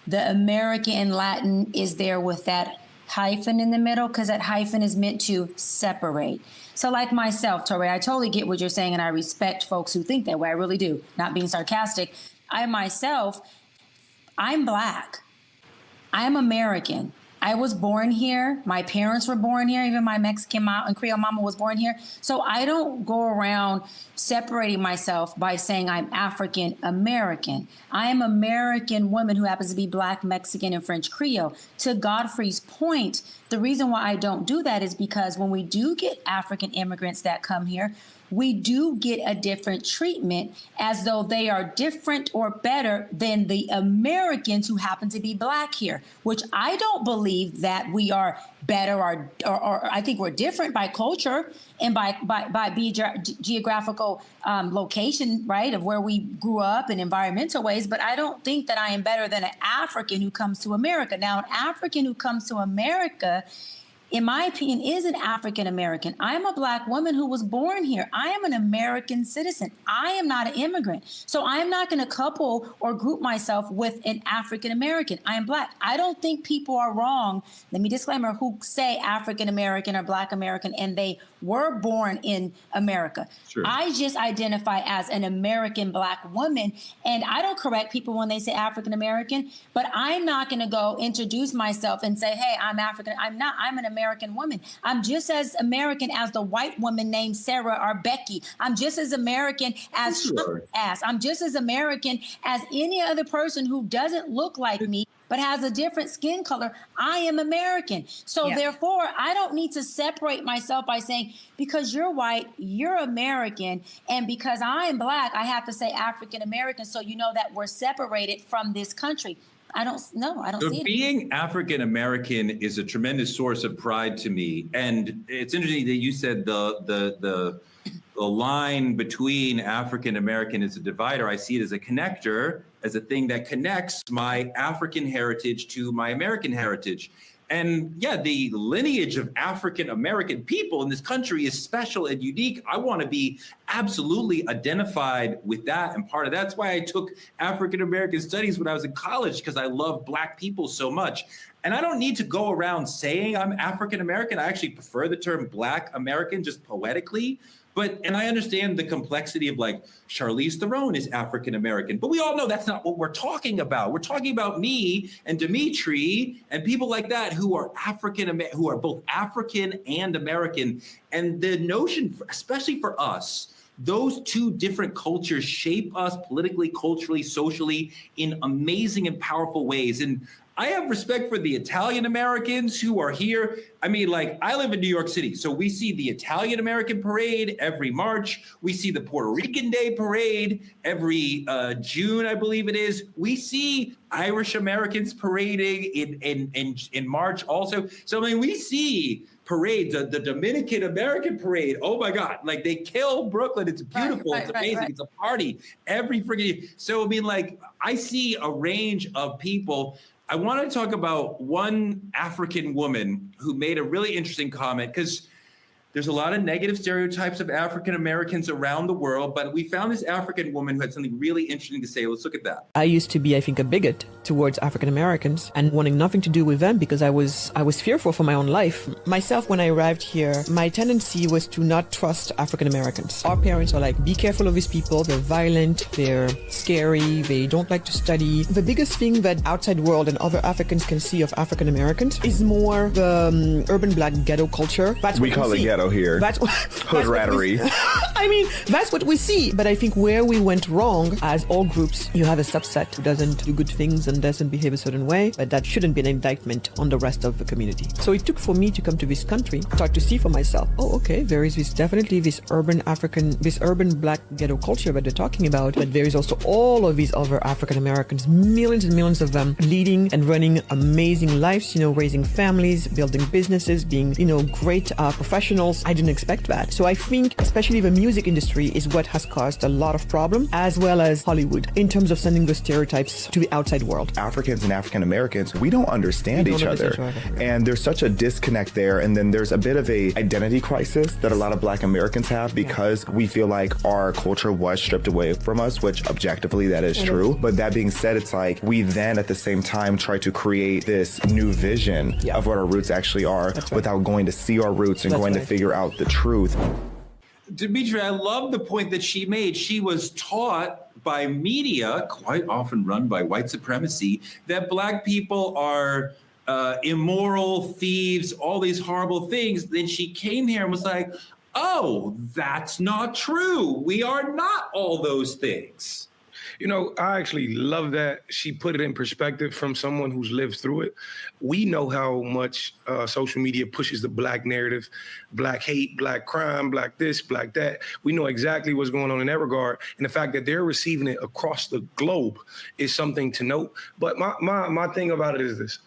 The American and Latin is there with that hyphen in the middle, because that hyphen is meant to separate. So like myself, Torre, I totally get what you're saying, and I respect folks who think that way. I really do. Not being sarcastic. I myself, I'm Black. I'm American. I was born here. My parents were born here. Even my Mexican mom and Creole mama was born here. So I don't go around separating myself by saying I'm African American. I am American woman who happens to be Black, Mexican, and French Creole. To Godfrey's point, the reason why I don't do that is because when we do get African immigrants that come here, we do get a different treatment, as though they are different or better than the Americans who happen to be Black here, which I don't believe that we are better, or I think we're different by culture and by geographical location, right, of where we grew up and environmental ways. But I don't think that I am better than an African who comes to America. Now, an African who comes to America, in my opinion, is an African American. I am a Black woman who was born here. I am an American citizen. I am not an immigrant. So I am not going to couple or group myself with an African American. I am Black. I don't think people are wrong, let me disclaimer, who say African American or Black American and they were born in America. Sure. I just identify as an American Black woman, and I don't correct people when they say African American, but I'm not going to go introduce myself and say, hey, I'm African. I'm not. I'm an American woman. I'm just as American as the white woman named Sarah or Becky. I'm just as American as Sure. I'm just as American as any other person who doesn't look like me but has a different skin color. I am American. So therefore, I don't need to separate myself by saying, because you're white, you're American, and because I am Black, I have to say African American, so you know that we're separated from this country. I don't see it. Being African American is a tremendous source of pride to me. And it's interesting that you said the line between African American is a divider. I see it as a connector, as a thing that connects my African heritage to my American heritage. And yeah, the lineage of African American people in this country is special and unique. I want to be absolutely identified with that and part of that's why I took African American studies when I was in college, because I love Black people so much. And I don't need to go around saying I'm African American. I actually prefer the term Black American just poetically. And I understand the complexity of like Charlize Theron is African American, but we all know that's not what we're talking about. We're talking about me and Dimitri and people like that who are who are both African and American. And the notion, especially for us, those two different cultures shape us politically, culturally, socially in amazing and powerful ways. And I have respect for the Italian Americans who are here. I mean, like, I live in New York City, so we see the Italian American parade every March. We see the Puerto Rican Day parade every June, I believe it is. We see Irish Americans parading in March also. So, I mean, we see parades, the Dominican American parade. Oh my God, like they kill Brooklyn. It's beautiful. It's amazing. It's a party every freaking. So, I mean, like, I see a range of people. I want to talk about one African woman who made a really interesting comment, because there's a lot of negative stereotypes of African Americans around the world, but we found this African woman who had something really interesting to say. Let's look at that. I used to be, I think, a bigot towards African Americans and wanting nothing to do with them because I was fearful for my own life. Myself, when I arrived here, my tendency was to not trust African Americans. Our parents are like, be careful of these people. They're violent. They're scary. They don't like to study. The biggest thing that outside world and other Africans can see of African Americans is more the urban Black ghetto culture. That's we call it ghetto here. That's hood rattery. I mean, that's what we see. But I think where we went wrong, as all groups, you have a subset who doesn't do good things and doesn't behave a certain way, but that shouldn't be an indictment on the rest of the community. So it took for me to come to this country, start to see for myself, oh, okay, there is definitely this urban Black ghetto culture that they're talking about, but there is also all of these other African Americans, millions and millions of them, leading and running amazing lives, raising families, building businesses, being, great professionals. I didn't expect that. So I think especially the music industry is what has caused a lot of problems, as well as Hollywood, in terms of sending the stereotypes to the outside world. Africans and African Americans, we don't understand each other. And there's such a disconnect there. And then there's a bit of a identity crisis that a lot of Black Americans have because we feel like our culture was stripped away from us, which objectively that is true. But that being said, it's like we then at the same time try to create this new vision of what our roots actually are without going to see our roots and going to figure out the truth. Dimitri, I love the point that she made. She was taught by media, quite often run by white supremacy, that Black people are immoral, thieves, all these horrible things. Then she came here and was like, oh, that's not true. We are not all those things. I actually love that she put it in perspective from someone who's lived through it. We know how much social media pushes the Black narrative, Black hate, Black crime, Black this, Black that. We know exactly what's going on in that regard. And the fact that they're receiving it across the globe is something to note. But my thing about it is this.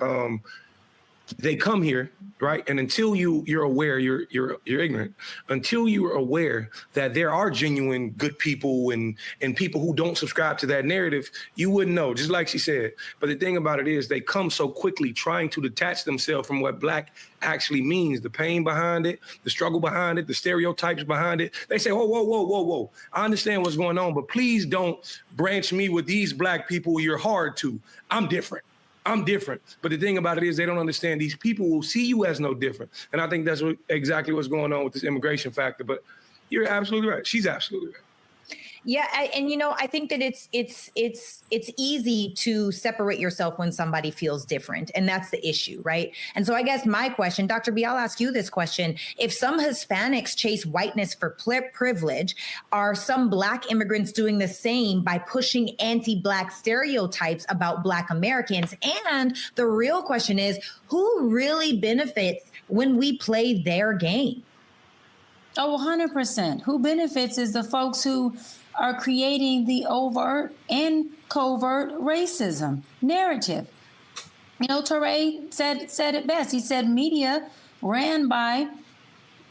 They come here, right? And until you're aware, you're ignorant. Until you are aware that there are genuine good people and people who don't subscribe to that narrative, you wouldn't know, just like she said. But the thing about it is they come so quickly trying to detach themselves from what Black actually means, the pain behind it, the struggle behind it, the stereotypes behind it. They say, whoa. I understand what's going on, but please don't branch me with these Black people you're hard to. I'm different. But the thing about it is they don't understand these people will see you as no different. And I think that's exactly what's going on with this immigration factor. But you're absolutely right. She's absolutely right. Yeah, I think that it's easy to separate yourself when somebody feels different, and that's the issue, right? And so I guess my question, Dr. B, I'll ask you this question. If some Hispanics chase whiteness for privilege, are some Black immigrants doing the same by pushing anti-Black stereotypes about Black Americans? And the real question is, who really benefits when we play their game? Oh, 100%. Who benefits is the folks who are creating the overt and covert racism narrative. Touré said it best. He said media ran by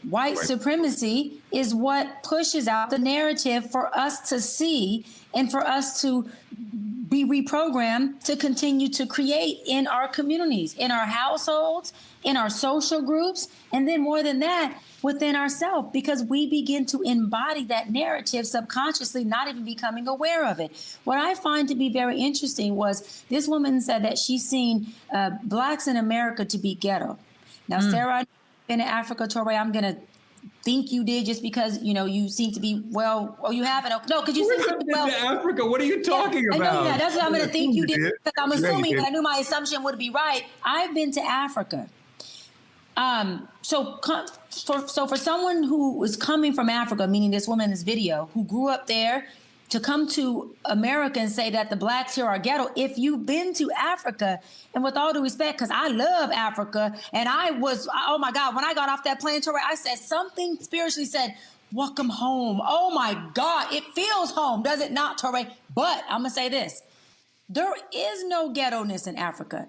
white supremacy is what pushes out the narrative for us to see and for us to be reprogrammed to continue to create in our communities, in our households, in our social groups, and then more than that, within ourselves, because we begin to embody that narrative subconsciously, not even becoming aware of it. What I find to be very interesting was this woman said that she's seen Blacks in America to be ghetto. Now, Sarah, I've been to Africa, Torre, I'm going to think you did just because, you know, you seem to be you haven't. No, because you seem to be to Africa. What are you talking about? I know, yeah, that's what I'm going to think you did, because I'm assuming, but I knew my assumption would be right. I've been to Africa. So for someone who is coming from Africa, meaning this woman in this video, who grew up there, to come to America and say that the Blacks here are ghetto, if you've been to Africa, and with all due respect, because I love Africa, and I was, oh my God, when I got off that plane, Torre, I said something spiritually said, welcome home. Oh my God, it feels home, does it not, Torre? But I'm gonna say this, there is no ghetto-ness in Africa.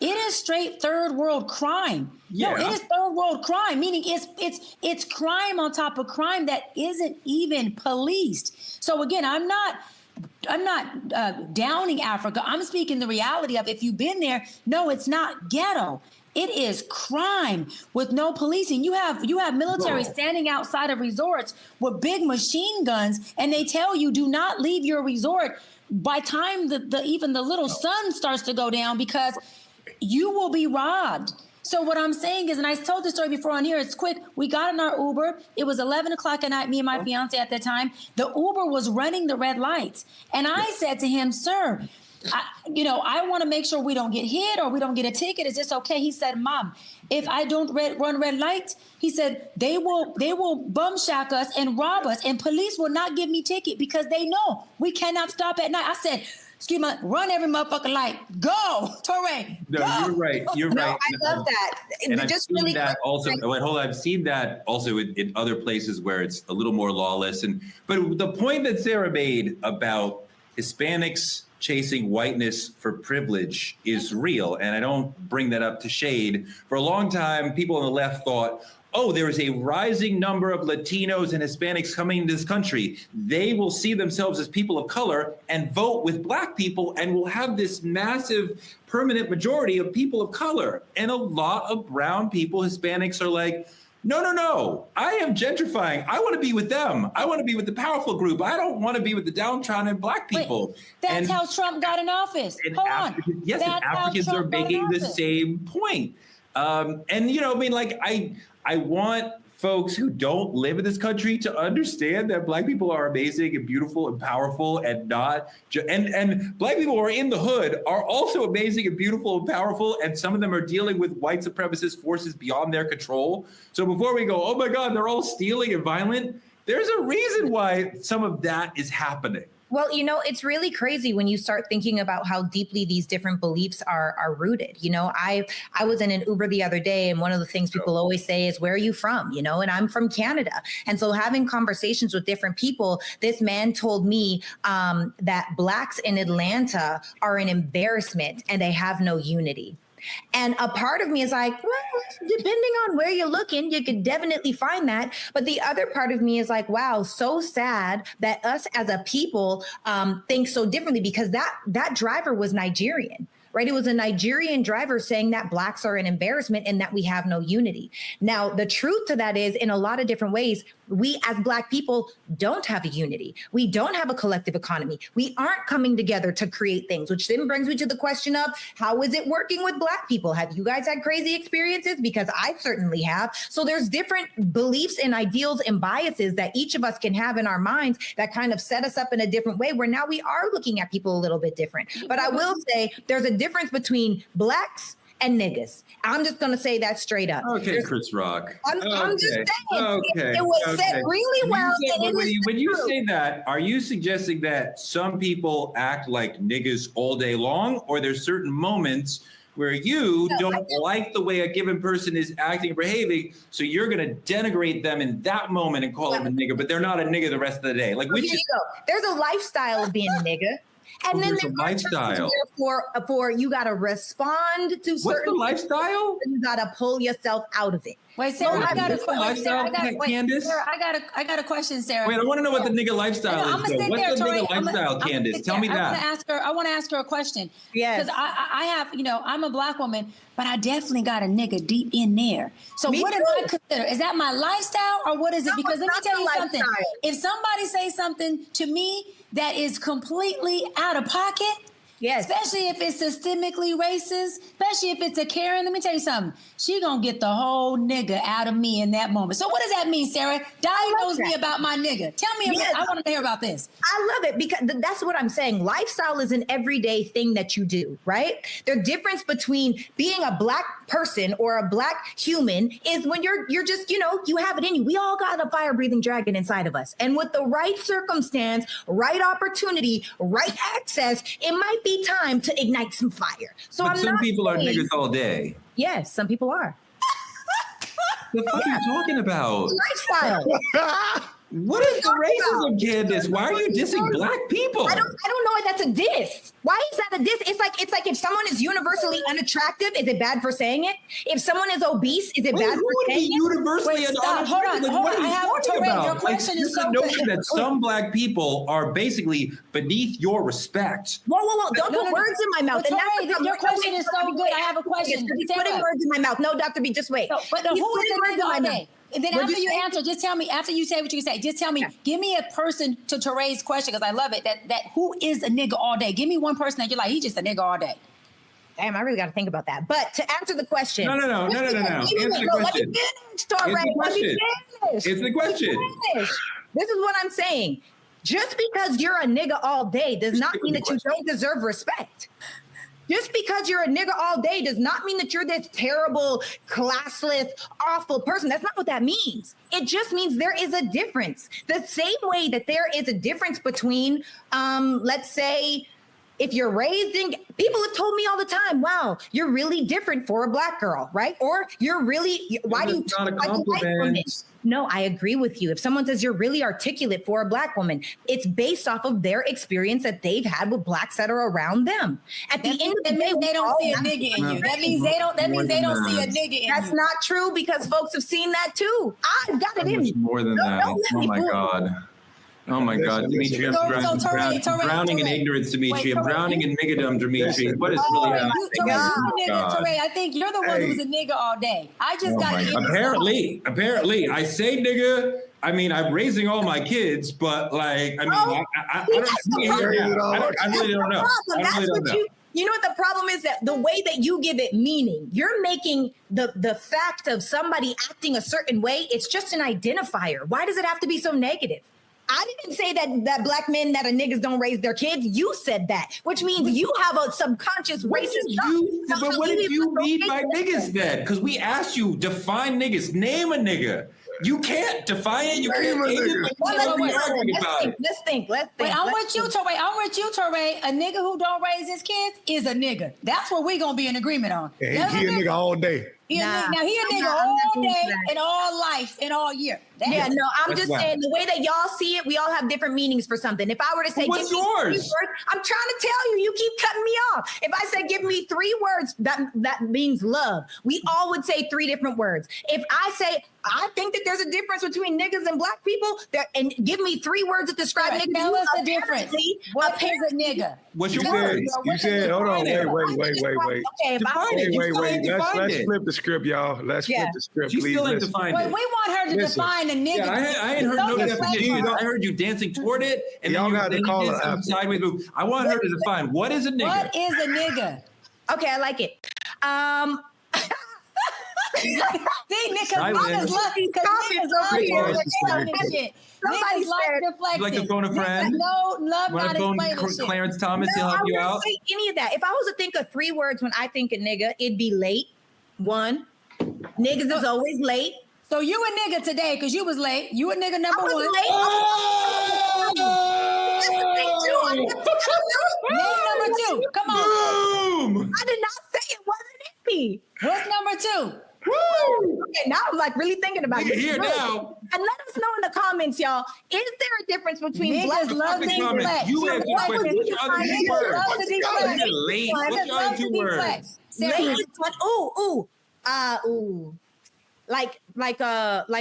It is straight third world crime. Yeah. No, it is third world crime, meaning it's crime on top of crime that isn't even policed. So again, I'm not downing Africa. I'm speaking the reality of, if you've been there, no, it's not ghetto. It is crime with no policing. You have military standing outside of resorts with big machine guns, and they tell you, do not leave your resort by time even the little sun starts to go down, because you will be robbed. So what I'm saying is, and I told this story before on here, it's quick. We got in our Uber. It was 11 o'clock at night, me and my fiance at the time. The Uber was running the red lights. And I said to him, sir, I want to make sure we don't get hit or we don't get a ticket. Is this okay? He said, Mom, if I don't run red lights, he said, they will bum shack us and rob us, and police will not give me ticket because they know we cannot stop at night. I said, excuse me, run every motherfucking light. Go, Torre. No, go. You're right. You're right. I love that. And I've seen that also. Wait, hold on. I've seen that also in other places where it's a little more lawless. But the point that Sarah made about Hispanics chasing whiteness for privilege is real. And I don't bring that up to shade. For a long time, people on the left thought, oh, there is a rising number of Latinos and Hispanics coming into this country. They will see themselves as people of color and vote with Black people, and we'll have this massive permanent majority of people of color. And a lot of brown people, Hispanics, are like, no, I am gentrifying. I want to be with them. I want to be with the powerful group. I don't want to be with the downtrodden Black people. Wait, that's how Trump got in office. Hold on. Yes, and Africans are making the same point. I want folks who don't live in this country to understand that Black people are amazing and beautiful and powerful, and and Black people who are in the hood are also amazing and beautiful and powerful, and some of them are dealing with white supremacist forces beyond their control. So before we go, oh my God, they're all stealing and violent, there's a reason why some of that is happening. Well, it's really crazy when you start thinking about how deeply these different beliefs are rooted. I was in an Uber the other day, and one of the things people always say is, where are you from? And I'm from Canada. And so having conversations with different people, this man told me that Blacks in Atlanta are an embarrassment and they have no unity. And a part of me is like, well, depending on where you're looking, you could definitely find that. But the other part of me is like, wow, so sad that us as a people think so differently, because that driver was Nigerian. Right? It was a Nigerian driver saying that Blacks are an embarrassment and that we have no unity. Now, the truth to that is, in a lot of different ways, we as Black people don't have a unity. We don't have a collective economy. We aren't coming together to create things, which then brings me to the question of, how is it working with Black people? Have you guys had crazy experiences? Because I certainly have. So there's different beliefs and ideals and biases that each of us can have in our minds that kind of set us up in a different way, where now we are looking at people a little bit different. But I will say there's a difference between Blacks and niggas. I'm just going to say that straight up. Okay, Chris Rock. I'm just saying. Okay. It was said really well. When you say that, are you suggesting that some people act like niggas all day long, or there's certain moments where you don't like the way a given person is acting or behaving, so you're going to denigrate them in that moment and call them a nigger, but they're not a nigger the rest of the day? Like, here you go. There's a lifestyle of being a nigger. And then there's a lifestyle. For you got to respond to certain. What's the lifestyle? You got to pull yourself out of it. Wait, Sarah, I got a question, Sarah. Wait, I want to know what the nigga lifestyle is. What's the nigga lifestyle, Candace? Tell me that. I want to ask her a question. Yes. Because I have, I'm a Black woman, but I definitely got a nigga deep in there. So what do I consider? Is that my lifestyle or what is it? Because let me tell you something. If somebody says something to me that is completely out of pocket, yes, especially if it's systemically racist, especially if it's a Karen, let me tell you something. She gonna get the whole nigga out of me in that moment. So what does that mean, Sarah? Diagnose me about my nigga. Tell me, I want to hear about this. I love it because that's what I'm saying. Lifestyle is an everyday thing that you do, right? The difference between being a Black person or a Black human is when you're just, you have it in you. We all got a fire-breathing dragon inside of us. And with the right circumstance, right opportunity, right access, it might be time to ignite some fire. So but some people are niggas all day. Yes, some people are. What the fuck are you talking about? Lifestyle. What is the racism, Candace? Why are you dissing Black people? I don't know why that's a diss. Why is that a diss? It's like if someone is universally unattractive, is it bad for saying it? If someone is obese, is it bad for saying it? Universally unattractive? Hold on. What are you talking about? Your question is so the notion that some Black people are basically beneath your respect. Whoa. Don't put words in my mouth. Your question is so good. I have a question. Putting words in my mouth. No, Dr. B, just wait. Who is the nigga all day? And then after you answer, just tell me, after you say what you say, just tell me, give me a person to raise question, because I love it, that who is a nigga all day? Give me one person that you're like, he's just a nigga all day. Damn, I really got to think about that. But to answer the question. No. Answer the question. It's the question. This is what I'm saying. Just because you're a nigga all day does not mean that you don't deserve respect. Just because you're a nigga all day does not mean that you're this terrible, classless, awful person. That's not what that means. It just means there is a difference. The same way that there is a difference between, let's say, if you're raised in, people have told me all the time, wow, you're really different for a Black girl, right? Or why do you talk like a white woman? No, I agree with you. If someone says you're really articulate for a Black woman, it's based off of their experience that they've had with Blacks that are around them. At the end of the day, they don't see a nigga in you. That means they don't see a nigga in you. That's not true because folks have seen that too. I've got it in me. More than that. Oh my God. Oh my God, Dimitri, I'm drowning in ignorance, Dimitri. I'm drowning in niggadom, Dimitri. What is really happening? Touré, I think you're the one who's a nigga all day. I just got it. Apparently, I say nigga. I mean, I'm raising all my kids, but like, I mean, I really don't know. You know what the problem is? That the way that you give it meaning, you're making the fact of somebody acting a certain way, it's just an identifier. Why does it have to be so negative? I didn't say that Black men that are niggas don't raise their kids. You said that, which means you have a subconscious racist. But what did you mean by niggas then? Because we asked you, define niggas, name a nigga. You can't define it. You can't name it. Let's think. Wait, I'm with you, Touré. A nigga who don't raise his kids is a nigga. That's what we're gonna be in agreement on. Yeah, he a nigga all day. He a nigga all day and all life and all year. I'm just saying the way that y'all see it, we all have different meanings for something. If I were to say, what's yours? I'm trying to tell you, you keep cutting me off. If I said, give me 3 words, that means love. We all would say 3 different words. If I say, I think that there's a difference between niggas and Black people, and give me 3 words that describe niggas. Tell us the difference. What is a nigga? What's your word? You said, hold on, wait. Okay, Let's flip the script, y'all. Let's flip the script, She please. still ain't defined it. We want her to define a nigga. I ain't heard no definition. I heard you dancing toward it, and y'all got to call it some sideways move. I want her to define what is a nigga. What is a nigga? Okay, I like it. See, niggas Somebody like to phone a friend. No, love not explaining shit. Clarence Thomas, he'll help you out. Say any of that. If I was to think of 3 words when I think of nigga, it'd be late. 1, niggas is always late. So you a nigga today because you was late. You a nigga number 1. Name number 2. Come on. Boom. I did not say it wasn't me. What's number 2? Okay, now I'm like really thinking about it. Here now. And let us know in the comments, y'all. Is there a difference between Niggas black love to deflect. You answer the question. What's your other two words? What's your other two words? Like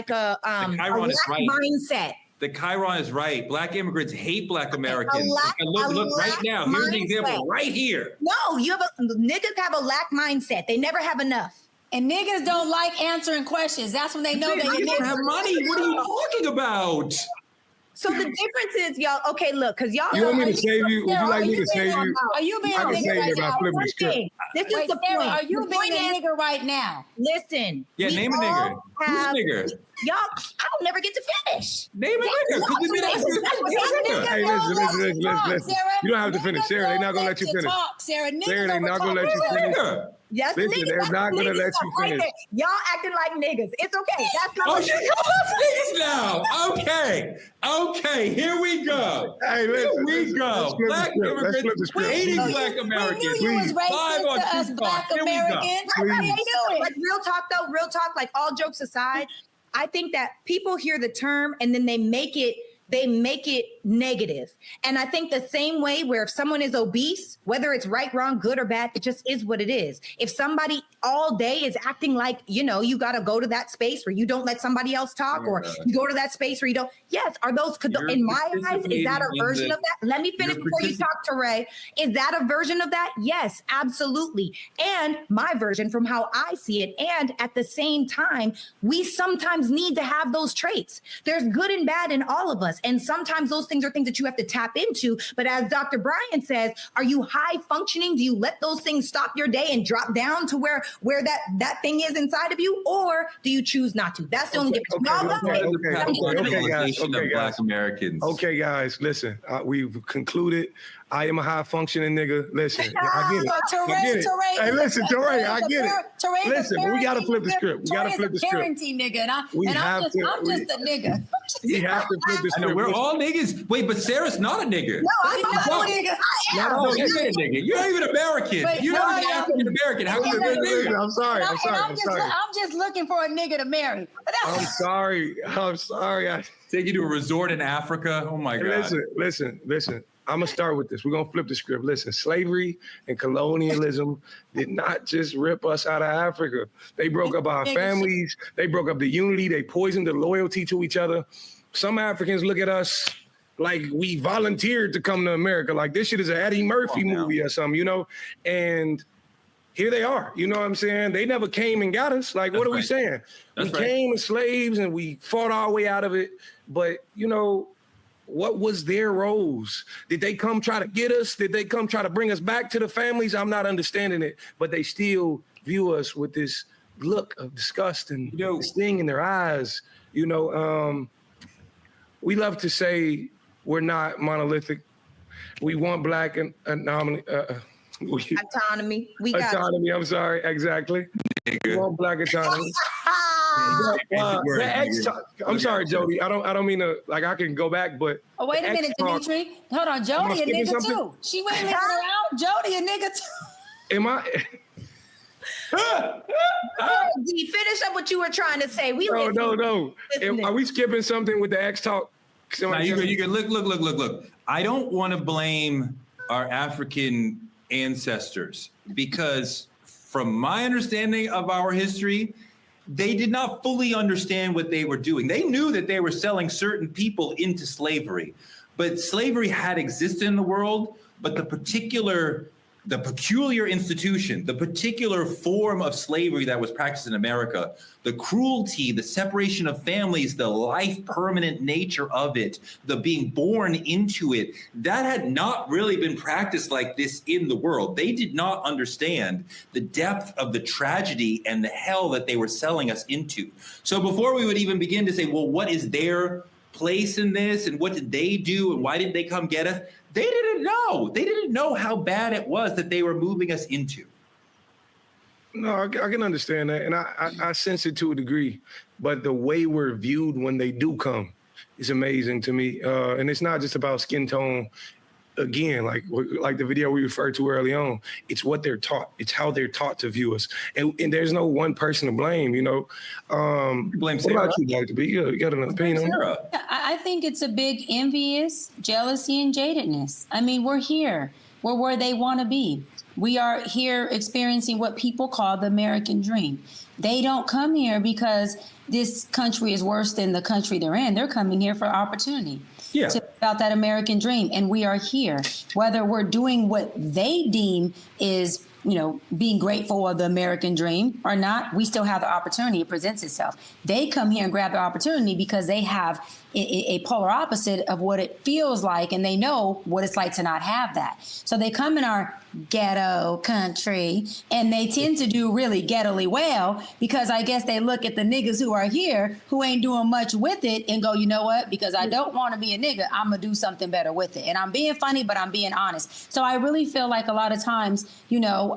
a Chiron is right. mindset. The Chiron is right. Black immigrants hate Black Americans. Look right now. Here's the example right here. No, niggas have a lack mindset. They never have enough. And niggas don't like answering questions. That's when they know they don't have money. What are you talking about? So the difference is, y'all. Okay, look, because y'all. You want me to save you? Would you like me to save you? Are you being a nigga right now? This is the point. Are you being a nigga right now? Listen. Yeah, name a nigga. Who's a nigga? Y'all, I don't never get to finish. Name a nigga. Hey, listen. You don't have to finish, Sarah. They're not gonna let you finish. Sarah, they're not gonna let you finish. Yes, listen, niggas, they're not gonna let you finish. Right, y'all acting like niggas. It's okay. That's not. Oh, she calls us niggas now. Okay. Here we go. Hey, listen. Here we go. Black immigrants hating Black Americans. We knew you was racist to us Black Americans. Like real talk though, like all jokes aside, I think that people hear the term and then they make it negative. And I think the same way where if someone is obese, whether it's right, wrong, good or bad, it just is what it is. If somebody all day is acting like, you got to go to that space where you don't let somebody else talk, or you go to that space where you don't. Yes. Are those, in my eyes, is that a version of that? Let me finish before you talk to Ray. Is that a version of that? Yes, absolutely. And my version from how I see it. And at the same time, we sometimes need to have those traits. There's good and bad in all of us. And sometimes those things are things that you have to tap into. But as Dr. Brian says, are you high functioning? Do you let those things stop your day and drop down to where that thing is inside of you? Or do you choose not to? That's the only difference. Okay, guys. Americans. Okay, guys, listen. We've concluded. I am a high functioning nigga. Listen, I get it. Hey, listen, Teray, I get it. Listen, but we got to flip the script. We got to flip the script. Parenting nigga, and I'm just a nigga. We have to flip the script. I know, we're all niggas. Wait, but Sarah's not a nigga. No, I'm not a nigga. No, you're a nigga. You're not even American. You're not even African American. How can you be a nigga? I'm sorry. I'm just looking for a nigga to marry. I'm sorry. I take you to a resort in Africa. Oh my God. Listen. I'm going to start with this. We're going to flip the script. Listen, slavery and colonialism did not just rip us out of Africa. They broke up our families. They broke up the unity. They poisoned the loyalty to each other. Some Africans look at us like we volunteered to come to America. Like this shit is an Eddie Murphy movie or something, And here they are. You know what I'm saying? They never came and got us. Like, what are we saying? We came as slaves and we fought our way out of it. But, what was their roles? Did they come try to get us? Did they come try to bring us back to the families? I'm not understanding it, but they still view us with this look of disgust and this thing in their eyes. We love to say we're not monolithic. We want Black autonomy. We got autonomy. I'm sorry. Exactly. We want Black autonomy. I'm sorry, Jody. I don't mean to, I can go back, but. Oh, wait a minute, Dimitri. Hold on. Jody a nigga too. She went living around. Jody a nigga too. Am I? D, finish up what you were trying to say. No. Are we skipping something with the X talk? Nah, you can look. I don't want to blame our African ancestors because from my understanding of our history, they did not fully understand what they were doing. They knew that they were selling certain people into slavery, but slavery had existed in the world, but the peculiar institution, the particular form of slavery that was practiced in America, the cruelty, the separation of families, the life permanent nature of it, the being born into it, that had not really been practiced like this in the world. They did not understand the depth of the tragedy and the hell that they were selling us into. So before we would even begin to say, well, what is their place in this and what did they do and why didn't they come get us? They didn't know. They didn't know how bad it was that they were moving us into. No, I can understand that. And I sense it to a degree. But the way we're viewed when they do come is amazing to me. And it's not just about skin tone. again, like the video we referred to early on, it's what they're taught. It's how they're taught to view us. And there's no one person to blame, you know. Blame what Sarah. about you, Dr. B? You got an opinion on that? I think it's a big envious, jealousy, and jadedness. I mean, we're here. We're where they want to be. We are here experiencing what people call the American dream. They don't come here because this country is worse than the country they're in. They're coming here for opportunity. Yeah. About that American dream. And we are here, whether we're doing what they deem is, you know, being grateful of the American dream or not, we still have the opportunity. It presents itself. They come here and grab the opportunity because they have a polar opposite of what it feels like, and they know what it's like to not have that. So they come in our ghetto country, and they tend to do really ghettoly well because I guess they look at the niggas who are here who ain't doing much with it and go, you know what? Because I don't want to be a nigga, I'm going to do something better with it. And I'm being funny, but I'm being honest. So I really feel like a lot of times, you know,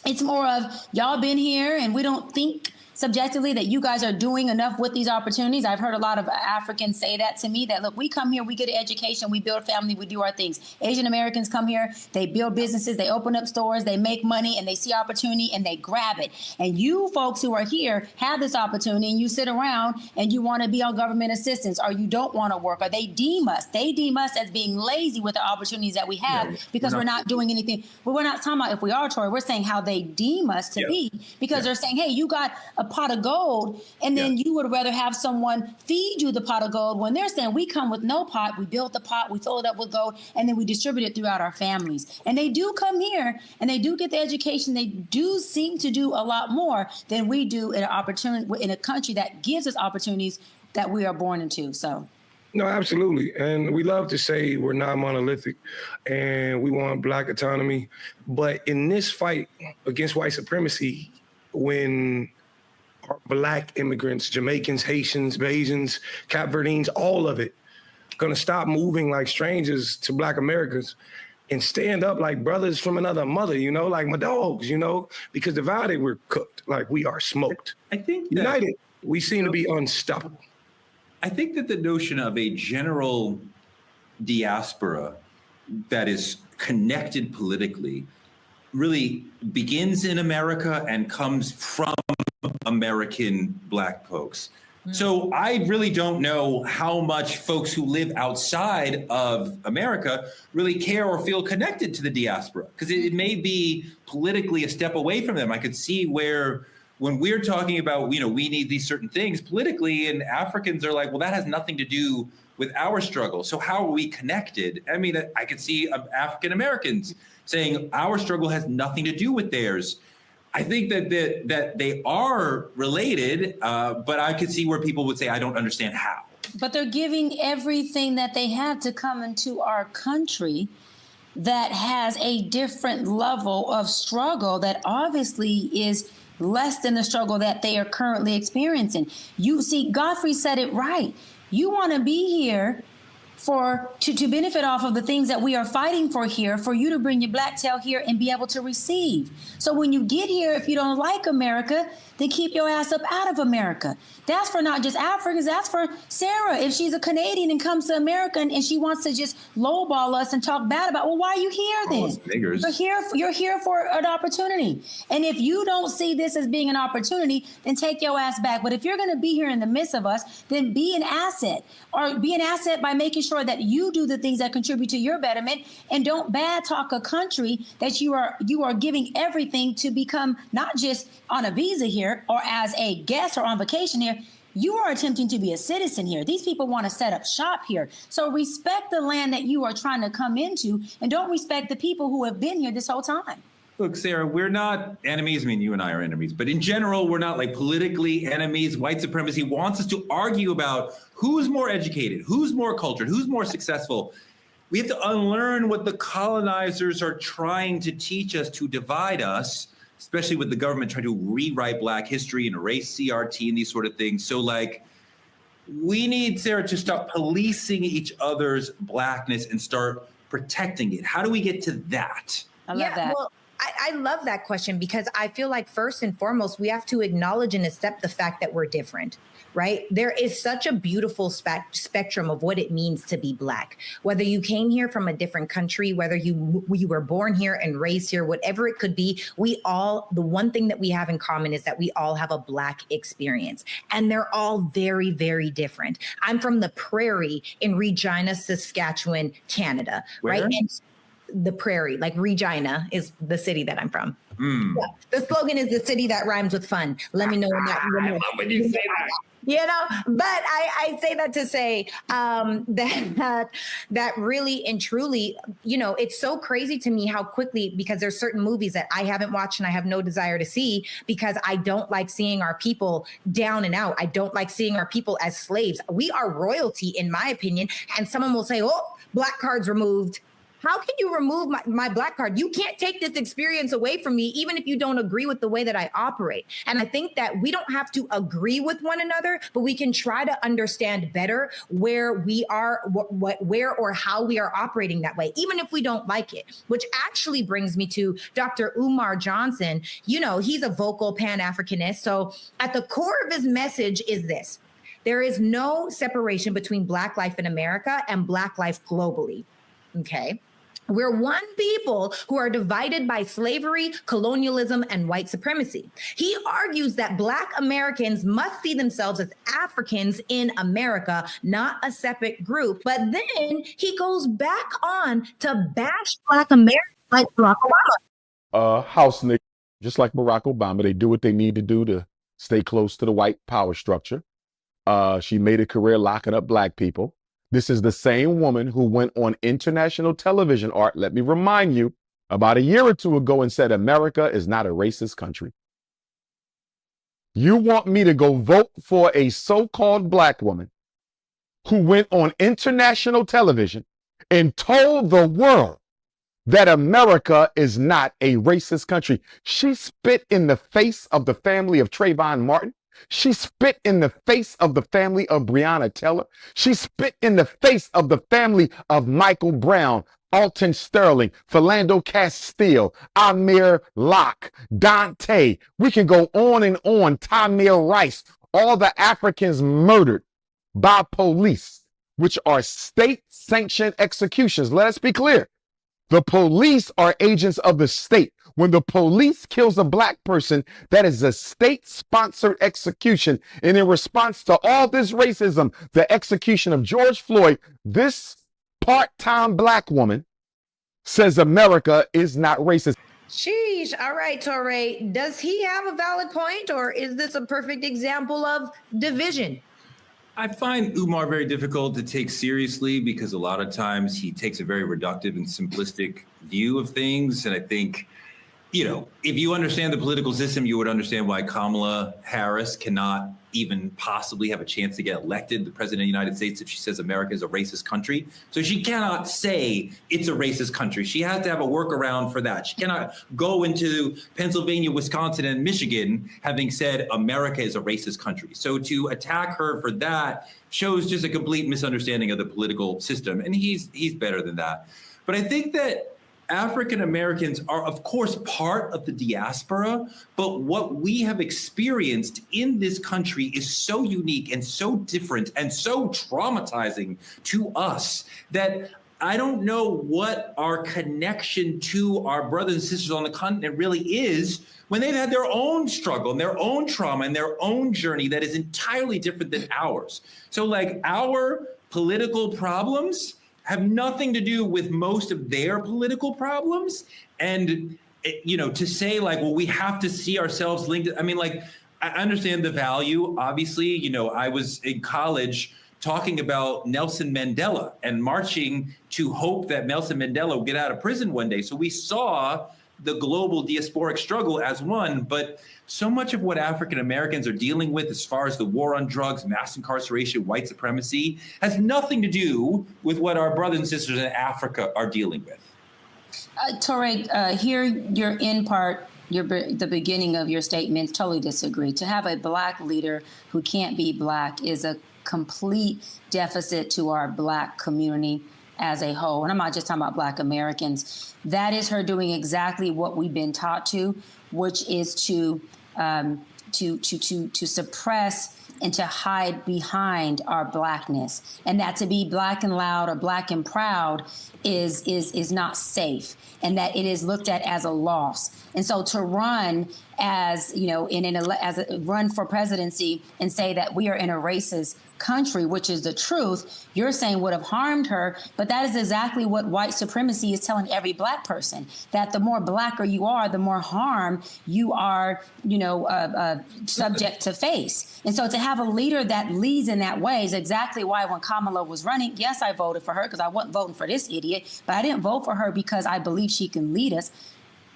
it's more of y'all been here and we don't think subjectively that you guys are doing enough with these opportunities. I've heard a lot of Africans say that to me, that look, we come here, we get an education, we build family, we do our things. Asian Americans come here, they build businesses, they open up stores, they make money, and they see opportunity and they grab it. And you folks who are here have this opportunity and you sit around and you want to be on government assistance, or you don't want to work, or they deem us as being lazy with the opportunities that we have because we're not doing anything. But we're not talking about if we are, Tori, we're saying how they deem us to be, because they're saying, hey, you got a pot of gold, and then you would rather have someone feed you the pot of gold, when they're saying we come with no pot, we build the pot, we fill it up with gold, and then we distribute it throughout our families. And they do come here and they do get the education. They do seem to do a lot more than we do in a country that gives us opportunities that we are born into. So. No, absolutely. And we love to say we're not monolithic and we want Black autonomy. But in this fight against white supremacy, when Black immigrants, Jamaicans, Haitians, Bajans, Cap Verdeans, all of it, gonna stop moving like strangers to Black Americans and stand up like brothers from another mother, you know, like my dogs, you know, because divided, we're cooked, like we are smoked. I think that, united, we seem to be unstoppable. I think that the notion of a general diaspora that is connected politically really begins in America and comes from American Black folks. So I really don't know how much folks who live outside of America really care or feel connected to the diaspora, because it may be politically a step away from them. I could see where when we're talking about, you know, we need these certain things politically, and Africans are like, well, that has nothing to do with our struggle. So how are we connected? I mean, I could see African Americans saying our struggle has nothing to do with theirs. I think that they are related, but I could see where people would say, I don't understand how. But they're giving everything that they have to come into our country that has a different level of struggle that obviously is less than the struggle that they are currently experiencing. You see, Godfrey said it right. You want to be here to benefit off of the things that we are fighting for here, for you to bring your black tail here and be able to receive. So when you get here, if you don't like America, then keep your ass up out of America. That's for not just Africans, that's for Sarah. If she's a Canadian and comes to America and she wants to just lowball us and talk bad about, well, why are you here then? You're here for an opportunity. And if you don't see this as being an opportunity, then take your ass back. But if you're going to be here in the midst of us, then be an asset, or be an asset by making sure that you do the things that contribute to your betterment, and don't bad talk a country that you are giving everything to become, not just on a visa here or as a guest or on vacation here. You are attempting to be a citizen here. These people want to set up shop here. So respect the land that you are trying to come into, and don't respect the people who have been here this whole time. Look, Sarah, we're not enemies. I mean, you and I are enemies, but in general, we're not like politically enemies. White supremacy wants us to argue about who's more educated, who's more cultured, who's more successful. We have to unlearn what the colonizers are trying to teach us to divide us, especially with the government trying to rewrite Black history and erase CRT and these sort of things. So like, we need, Sarah, to stop policing each other's Blackness and start protecting it. How do we get to that? I love that. Well, I love that question because I feel like first and foremost, we have to acknowledge and accept the fact that we're different. Right? There is such a beautiful spectrum of what it means to be Black. Whether you came here from a different country, whether you were born here and raised here, whatever it could be, the one thing that we have in common is that we all have a Black experience. And they're all very, very different. I'm from the Prairie in Regina, Saskatchewan, Canada. Where? Right? And the Prairie, like Regina is the city that I'm from. Yeah. The slogan is the city that rhymes with fun. Let me know when that. I love when you say that. You know, but I say that to say that really and truly, you know, it's so crazy to me how quickly, because there's certain movies that I haven't watched and I have no desire to see because I don't like seeing our people down and out. I don't like seeing our people as slaves. We are royalty, in my opinion. And someone will say, oh, Black cards removed. How can you remove my Black card? You can't take this experience away from me, even if you don't agree with the way that I operate. And I think that we don't have to agree with one another, but we can try to understand better where we are, where or how we are operating that way, even if we don't like it, which actually brings me to Dr. Umar Johnson. You know, he's a vocal Pan-Africanist. So at the core of his message is this: there is no separation between Black life in America and Black life globally. Okay. We're one people who are divided by slavery, colonialism, and white supremacy. He argues that Black Americans must see themselves as Africans in America, not a separate group. But then he goes back on to bash Black Americans like Barack Obama. House niggas, just like Barack Obama, they do what they need to do to stay close to the white power structure. She made a career locking up Black people. This is the same woman who went on international television, Art, let me remind you, about a year or two ago and said America is not a racist country. You want me to go vote for a so-called Black woman who went on international television and told the world that America is not a racist country? She spit in the face of the family of Trayvon Martin. She spit in the face of the family of Breonna Taylor. She spit in the face of the family of Michael Brown, Alton Sterling, Philando Castile, Amir Locke, Dante. We can go on and on. Tamir Rice, all the Africans murdered by police, which are state-sanctioned executions. Let us be clear. The police are agents of the state. When the police kills a Black person, that is a state-sponsored execution. And in response to all this racism, the execution of George Floyd, this part-time Black woman says America is not racist. Sheesh. All right, Touré. Does he have a valid point, or is this a perfect example of division? I find Umar very difficult to take seriously because a lot of times he takes a very reductive and simplistic view of things. And I think, you know, if you understand the political system, you would understand why Kamala Harris cannot even possibly have a chance to get elected the president of the United States if she says America is a racist country. So she cannot say it's a racist country. She has to have a workaround for that. She cannot go into Pennsylvania, Wisconsin, and Michigan having said America is a racist country. So to attack her for that shows just a complete misunderstanding of the political system. And he's better than that. But I think that African Americans are, of course, part of the diaspora, but what we have experienced in this country is so unique and so different and so traumatizing to us that I don't know what our connection to our brothers and sisters on the continent really is when they've had their own struggle and their own trauma and their own journey that is entirely different than ours. So like our political problems have nothing to do with most of their political problems. And, you know, to say like, well, we have to see ourselves linked. I mean, like, I understand the value. Obviously, you know, I was in college talking about Nelson Mandela and marching to hope that Nelson Mandela would get out of prison one day. So we saw the global diasporic struggle as one, but so much of what African Americans are dealing with as far as the war on drugs, mass incarceration, white supremacy, has nothing to do with what our brothers and sisters in Africa are dealing with. Touré, here you're in part, the beginning of your statement, totally disagree. To have a Black leader who can't be Black is a complete deficit to our Black community. as a whole, and I'm not just talking about Black Americans, that is her doing exactly what we've been taught to, which is to suppress and to hide behind our Blackness, and that to be Black and loud or Black and proud is not safe, and that it is looked at as a loss. And so to run as, you know, run for presidency and say that we are in a racist country, which is the truth, you're saying would have harmed her. But that is exactly what white supremacy is telling every Black person, that the more Blacker you are, the more harm you are, you know, subject to face. And so to have a leader that leads in that way is exactly why when Kamala was running, yes, I voted for her because I wasn't voting for this idiot, but I didn't vote for her because I believe she can lead us.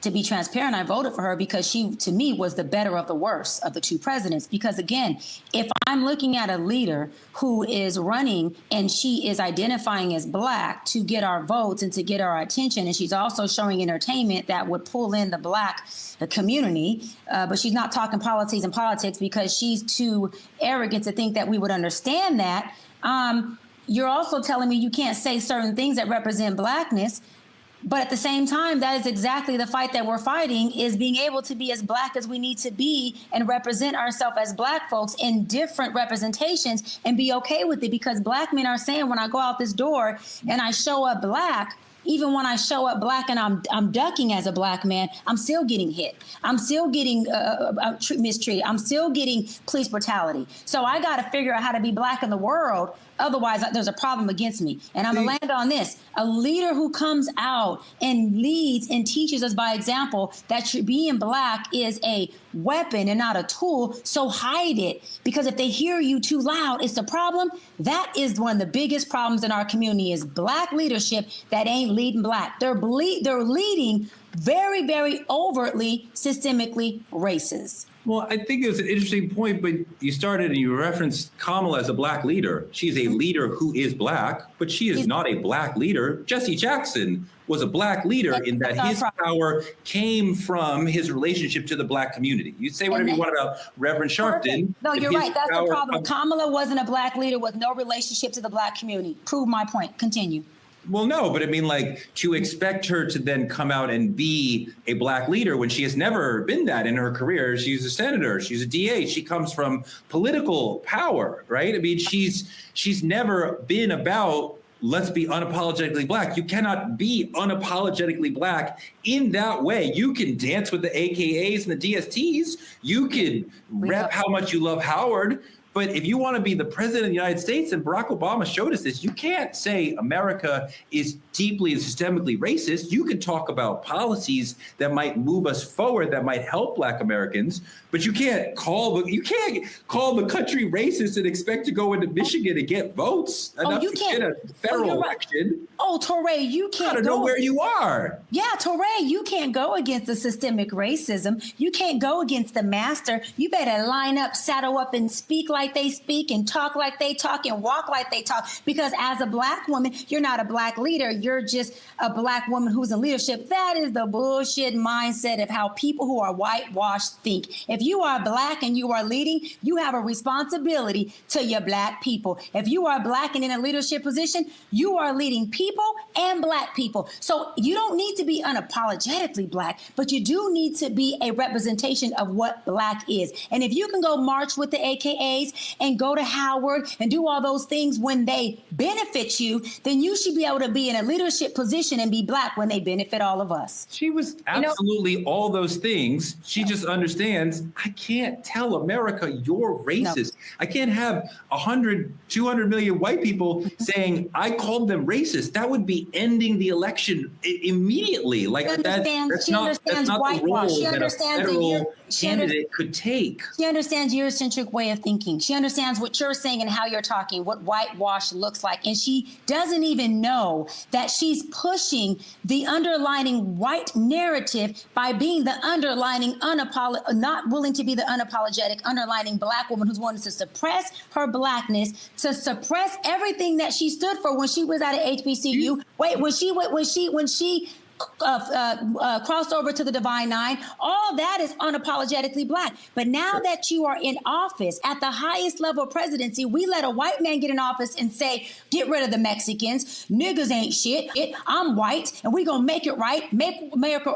To be transparent, I voted for her because she, to me, was the better of the worst of the two presidents. Because again, if I'm looking at a leader who is running and she is identifying as Black to get our votes and to get our attention, and she's also showing entertainment that would pull in the Black community, but she's not talking politics because she's too arrogant to think that we would understand that. You're also telling me you can't say certain things that represent Blackness. But at the same time, that is exactly the fight that we're fighting, is being able to be as Black as we need to be and represent ourselves as Black folks in different representations and be okay with it. Because Black men are saying when I go out this door and I show up Black, even when I show up Black and I'm ducking as a Black man, I'm still getting hit. I'm still getting mistreated. I'm still getting police brutality. So I got to figure out how to be Black in the world. Otherwise, there's a problem against me. And I'm going to land on this. A leader who comes out and leads and teaches us by example that being Black is a weapon and not a tool, so hide it. Because if they hear you too loud, it's a problem. That is one of the biggest problems in our community is Black leadership that ain't leading Black. They're leading very, very overtly, systemically racist. Well, I think it was an interesting point, but you started and you referenced Kamala as a Black leader. She's a leader who is Black, but she is not a Black leader. Jesse Jackson was a Black leader in that his power came from his relationship to the Black community. You say whatever you want about Reverend Sharpton. No, you're right. That's the problem. Kamala wasn't a Black leader with no relationship to the Black community. Prove my point. Continue. Well, no, but I mean, like, to expect her to then come out and be a Black leader when she has never been that in her career. She's a senator, she's a DA, she comes from political power, right? I mean, she's never been about, let's be unapologetically Black. You cannot be unapologetically Black in that way. You can dance with the AKAs and the DSTs. You can rep how much you love Howard. But if you want to be the president of the United States, and Barack Obama showed us this, you can't say America is deeply and systemically racist. You can talk about policies that might move us forward, that might help Black Americans, but you can't call the country racist and expect to go into Michigan and get votes enough to get a federal election. Oh, Touré, you can't gotta know where you are. Yeah, Touré, you can't go against the systemic racism. You can't go against the master. You better line up, saddle up, and speak like they speak and talk like they talk and walk like they talk. Because as a Black woman, you're not a Black leader. You're just a Black woman who's in leadership. That is the bullshit mindset of how people who are whitewashed think. If you are Black and you are leading, you have a responsibility to your Black people. If you are Black and in a leadership position, you are leading people and Black people. So you don't need to be unapologetically Black, but you do need to be a representation of what Black is. And if you can go march with the AKAs and go to Howard and do all those things when they benefit you, then you should be able to be in a leadership position and be Black when they benefit all of us. She was absolutely all those things. She just understands, I can't tell America you're racist. No. I can't have 100, 200 million white people saying I called them racist. That would be ending the election immediately. Like that's not the role that a federal candidate could take. She understands Eurocentric way of thinking. She understands what you're saying and how you're talking, what whitewash looks like. And she doesn't even know that she's pushing the underlining white narrative by being the underlining not willing to be the unapologetic underlining Black woman who's wanting to suppress her Blackness, to suppress everything that she stood for when she was at an HBCU. Wait, when she crossed over to the Divine Nine. All that is unapologetically Black. But now that you are in office at the highest level of presidency, we let a white man get in office and say, get rid of the Mexicans. Niggas ain't shit. I'm white, and we gonna make it right. Make America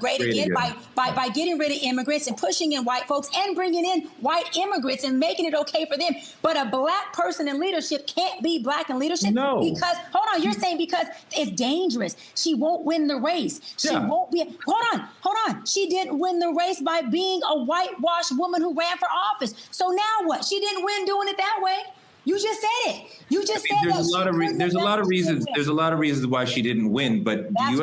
great again by getting rid of immigrants and pushing in white folks and bringing in white immigrants and making it okay for them. But a Black person in leadership can't be Black in leadership. No. Because, hold on, you're saying because it's dangerous. She won't win the race. She won't be, hold on. She didn't win the race by being a whitewashed woman who ran for office. So now what? She didn't win doing it that way. You just said it. You just said there's a lot of reasons. There's a lot of reasons why she didn't win. But do you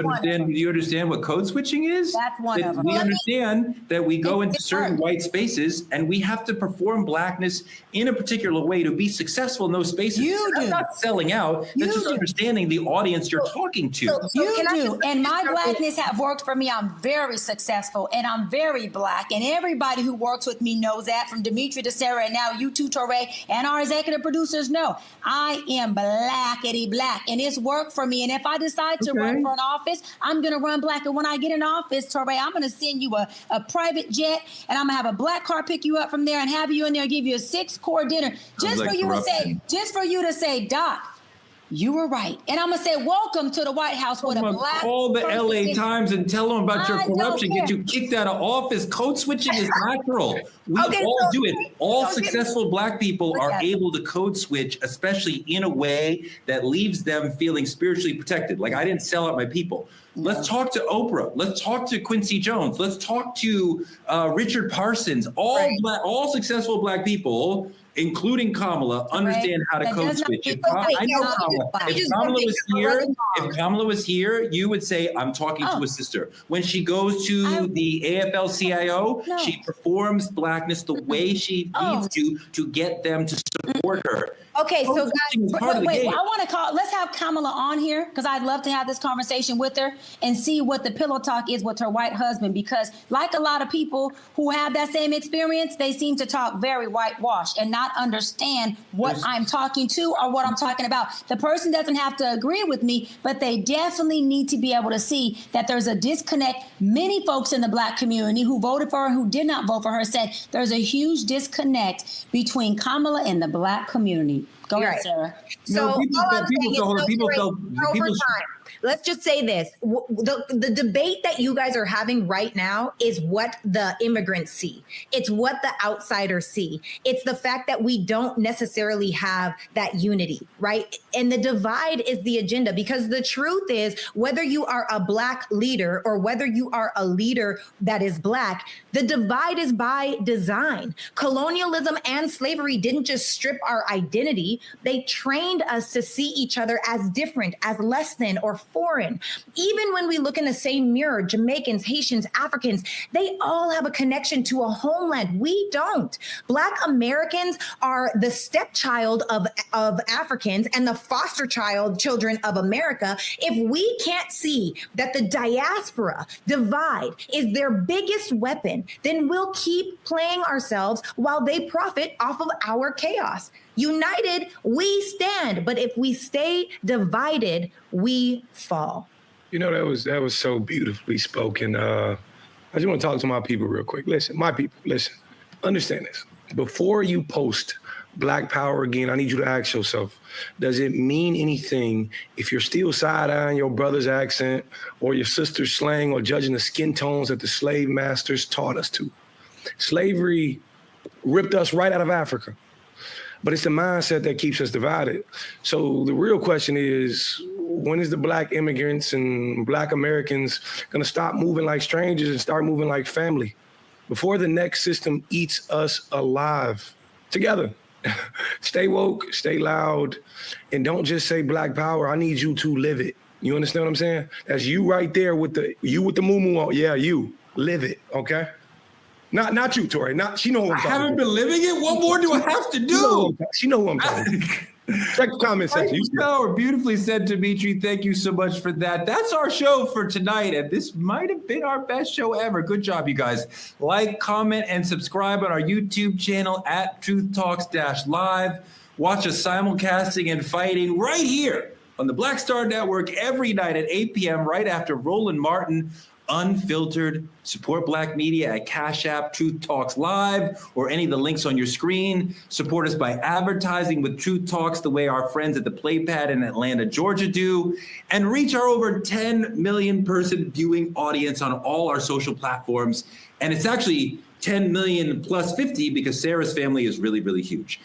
understand what code switching is? That's one of them. We understand that we go into certain white spaces and we have to perform Blackness in a particular way to be successful in those spaces. That's not selling out. That's just understanding the audience you're talking to. You do. And my Blackness have worked for me. I'm very successful and I'm very Black. And everybody who works with me knows that, from Dimitri to Sarah and now you too, Torre, and our executive producers know I am Blackity Black, and it's worked for me. And if I decide to run for an office, I'm going to run Black. And when I get in office, Torre, I'm going to send you a private jet, and I'm going to have a Black car pick you up from there and have you in there, give you a 6-course dinner just for you to say, Doc, you were right. And I'm going to say, welcome to the White House with a Black. Call the LA Times and tell them about your corruption, get you kicked out of office. Code switching is natural. We all do it. All successful Black people are able to code switch, especially in a way that leaves them feeling spiritually protected. Like, I didn't sell out my people. Let's talk to Oprah. Let's talk to Quincy Jones. Let's talk to Richard Parsons. All successful Black people, including Kamala, understand how to code switch. If Kamala was here, you would say, I'm talking to a sister. When she goes to the AFL-CIO, she performs Blackness the way she needs to get them to support her. Okay, so guys, wait, let's have Kamala on here, because I'd love to have this conversation with her and see what the pillow talk is with her white husband, because like a lot of people who have that same experience, they seem to talk very whitewashed and not understand what I'm talking to or what I'm talking about. The person doesn't have to agree with me, but they definitely need to be able to see that there's a disconnect. Many folks in the Black community who voted for her, who did not vote for her, said there's a huge disconnect between Kamala and the Black community. Go ahead, Sarah. So let's just say this. The debate that you guys are having right now is what the immigrants see. It's what the outsiders see. It's the fact that we don't necessarily have that unity, right? And the divide is the agenda, because the truth is, whether you are a Black leader or whether you are a leader that is Black, the divide is by design. Colonialism and slavery didn't just strip our identity. They trained us to see each other as different, as less than, or foreign. Even when we look in the same mirror, Jamaicans, Haitians, Africans, they all have a connection to a homeland. We don't. Black Americans are the stepchild of Africans and the foster children of America. If we can't see that the diaspora divide is their biggest weapon, then we'll keep playing ourselves while they profit off of our chaos. United, we stand, but if we stay divided, we fall. You know, that was so beautifully spoken. I just want to talk to my people real quick. Listen, my people, listen, understand this. Before you post Black Power again, I need you to ask yourself, does it mean anything if you're still side-eyeing your brother's accent or your sister's slang or judging the skin tones that the slave masters taught us to? Slavery ripped us right out of Africa. But it's the mindset that keeps us divided. So the real question is, when is the Black immigrants and Black Americans going to stop moving like strangers and start moving like family before the next system eats us alive together? Stay woke, stay loud, and don't just say Black Power. I need you to live it. You understand what I'm saying? That's you right there with the moo-moo on. Yeah, you live it, okay? Not you, Tori. She know who I'm talking. I haven't been living it. What more do I have to do? She know who I'm talking. Check the comment section. Beautifully said, Dimitri. Thank you so much for that. That's our show for tonight, and this might have been our best show ever. Good job, you guys. Like, comment, and subscribe on our YouTube channel at Truth Talks-Live. Watch us simulcasting and fighting right here on the Black Star Network every night at 8 p.m. right after Roland Martin Unfiltered. Support Black media at Cash App, Truth Talks Live, or any of the links on your screen. Support us by advertising with Truth Talks the way our friends at the Playpad in Atlanta, Georgia do, and reach our over 10 million person viewing audience on all our social platforms. And it's actually 10 million plus 50 because Sarah's family is really, really huge.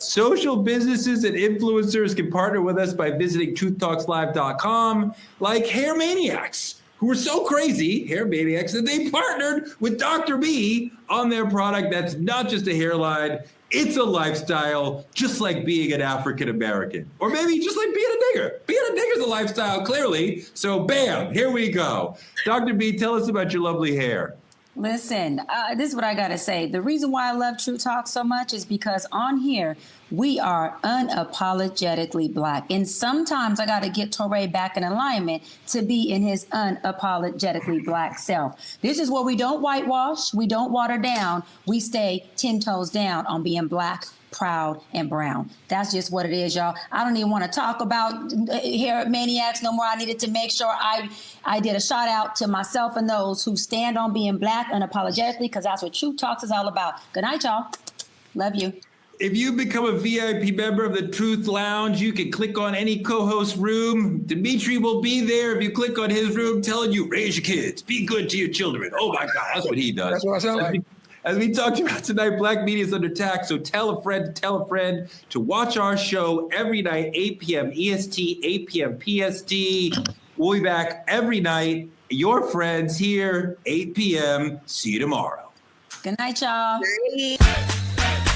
Social businesses and influencers can partner with us by visiting truthtalkslive.com, like Hair Maniacs, who were so crazy, Hair Maniacs, that they partnered with Dr. B on their product that's not just a hairline, it's a lifestyle, just like being an African American. Or maybe just like being a nigger. Being a nigger is a lifestyle, clearly. So bam, here we go. Dr. B, tell us about your lovely hair. Listen, this is what I got to say. The reason why I love True Talk so much is because on here, we are unapologetically Black. And sometimes I got to get Touré back in alignment to be in his unapologetically Black self. This is where we don't whitewash, we don't water down, we stay 10 toes down on being Black, proud, and brown. That's just what it is, y'all. I don't even want to talk about Hair Maniacs no more. I needed to make sure I did a shout out to myself and those who stand on being Black unapologetically, because that's what Truth Talks is all about. Good night, y'all. Love you. If you become a VIP member of the Truth Lounge, you can click on any co-host room. Dimitri will be there if you click on his room telling you, raise your kids, be good to your children. Oh my God, that's what he does. That's what I sound like. As we talked about tonight, Black media is under attack, so tell a friend to watch our show every night, 8 p.m. EST, 8 p.m. PST. We'll be back every night. Your friends here, 8 p.m. See you tomorrow. Good night, y'all.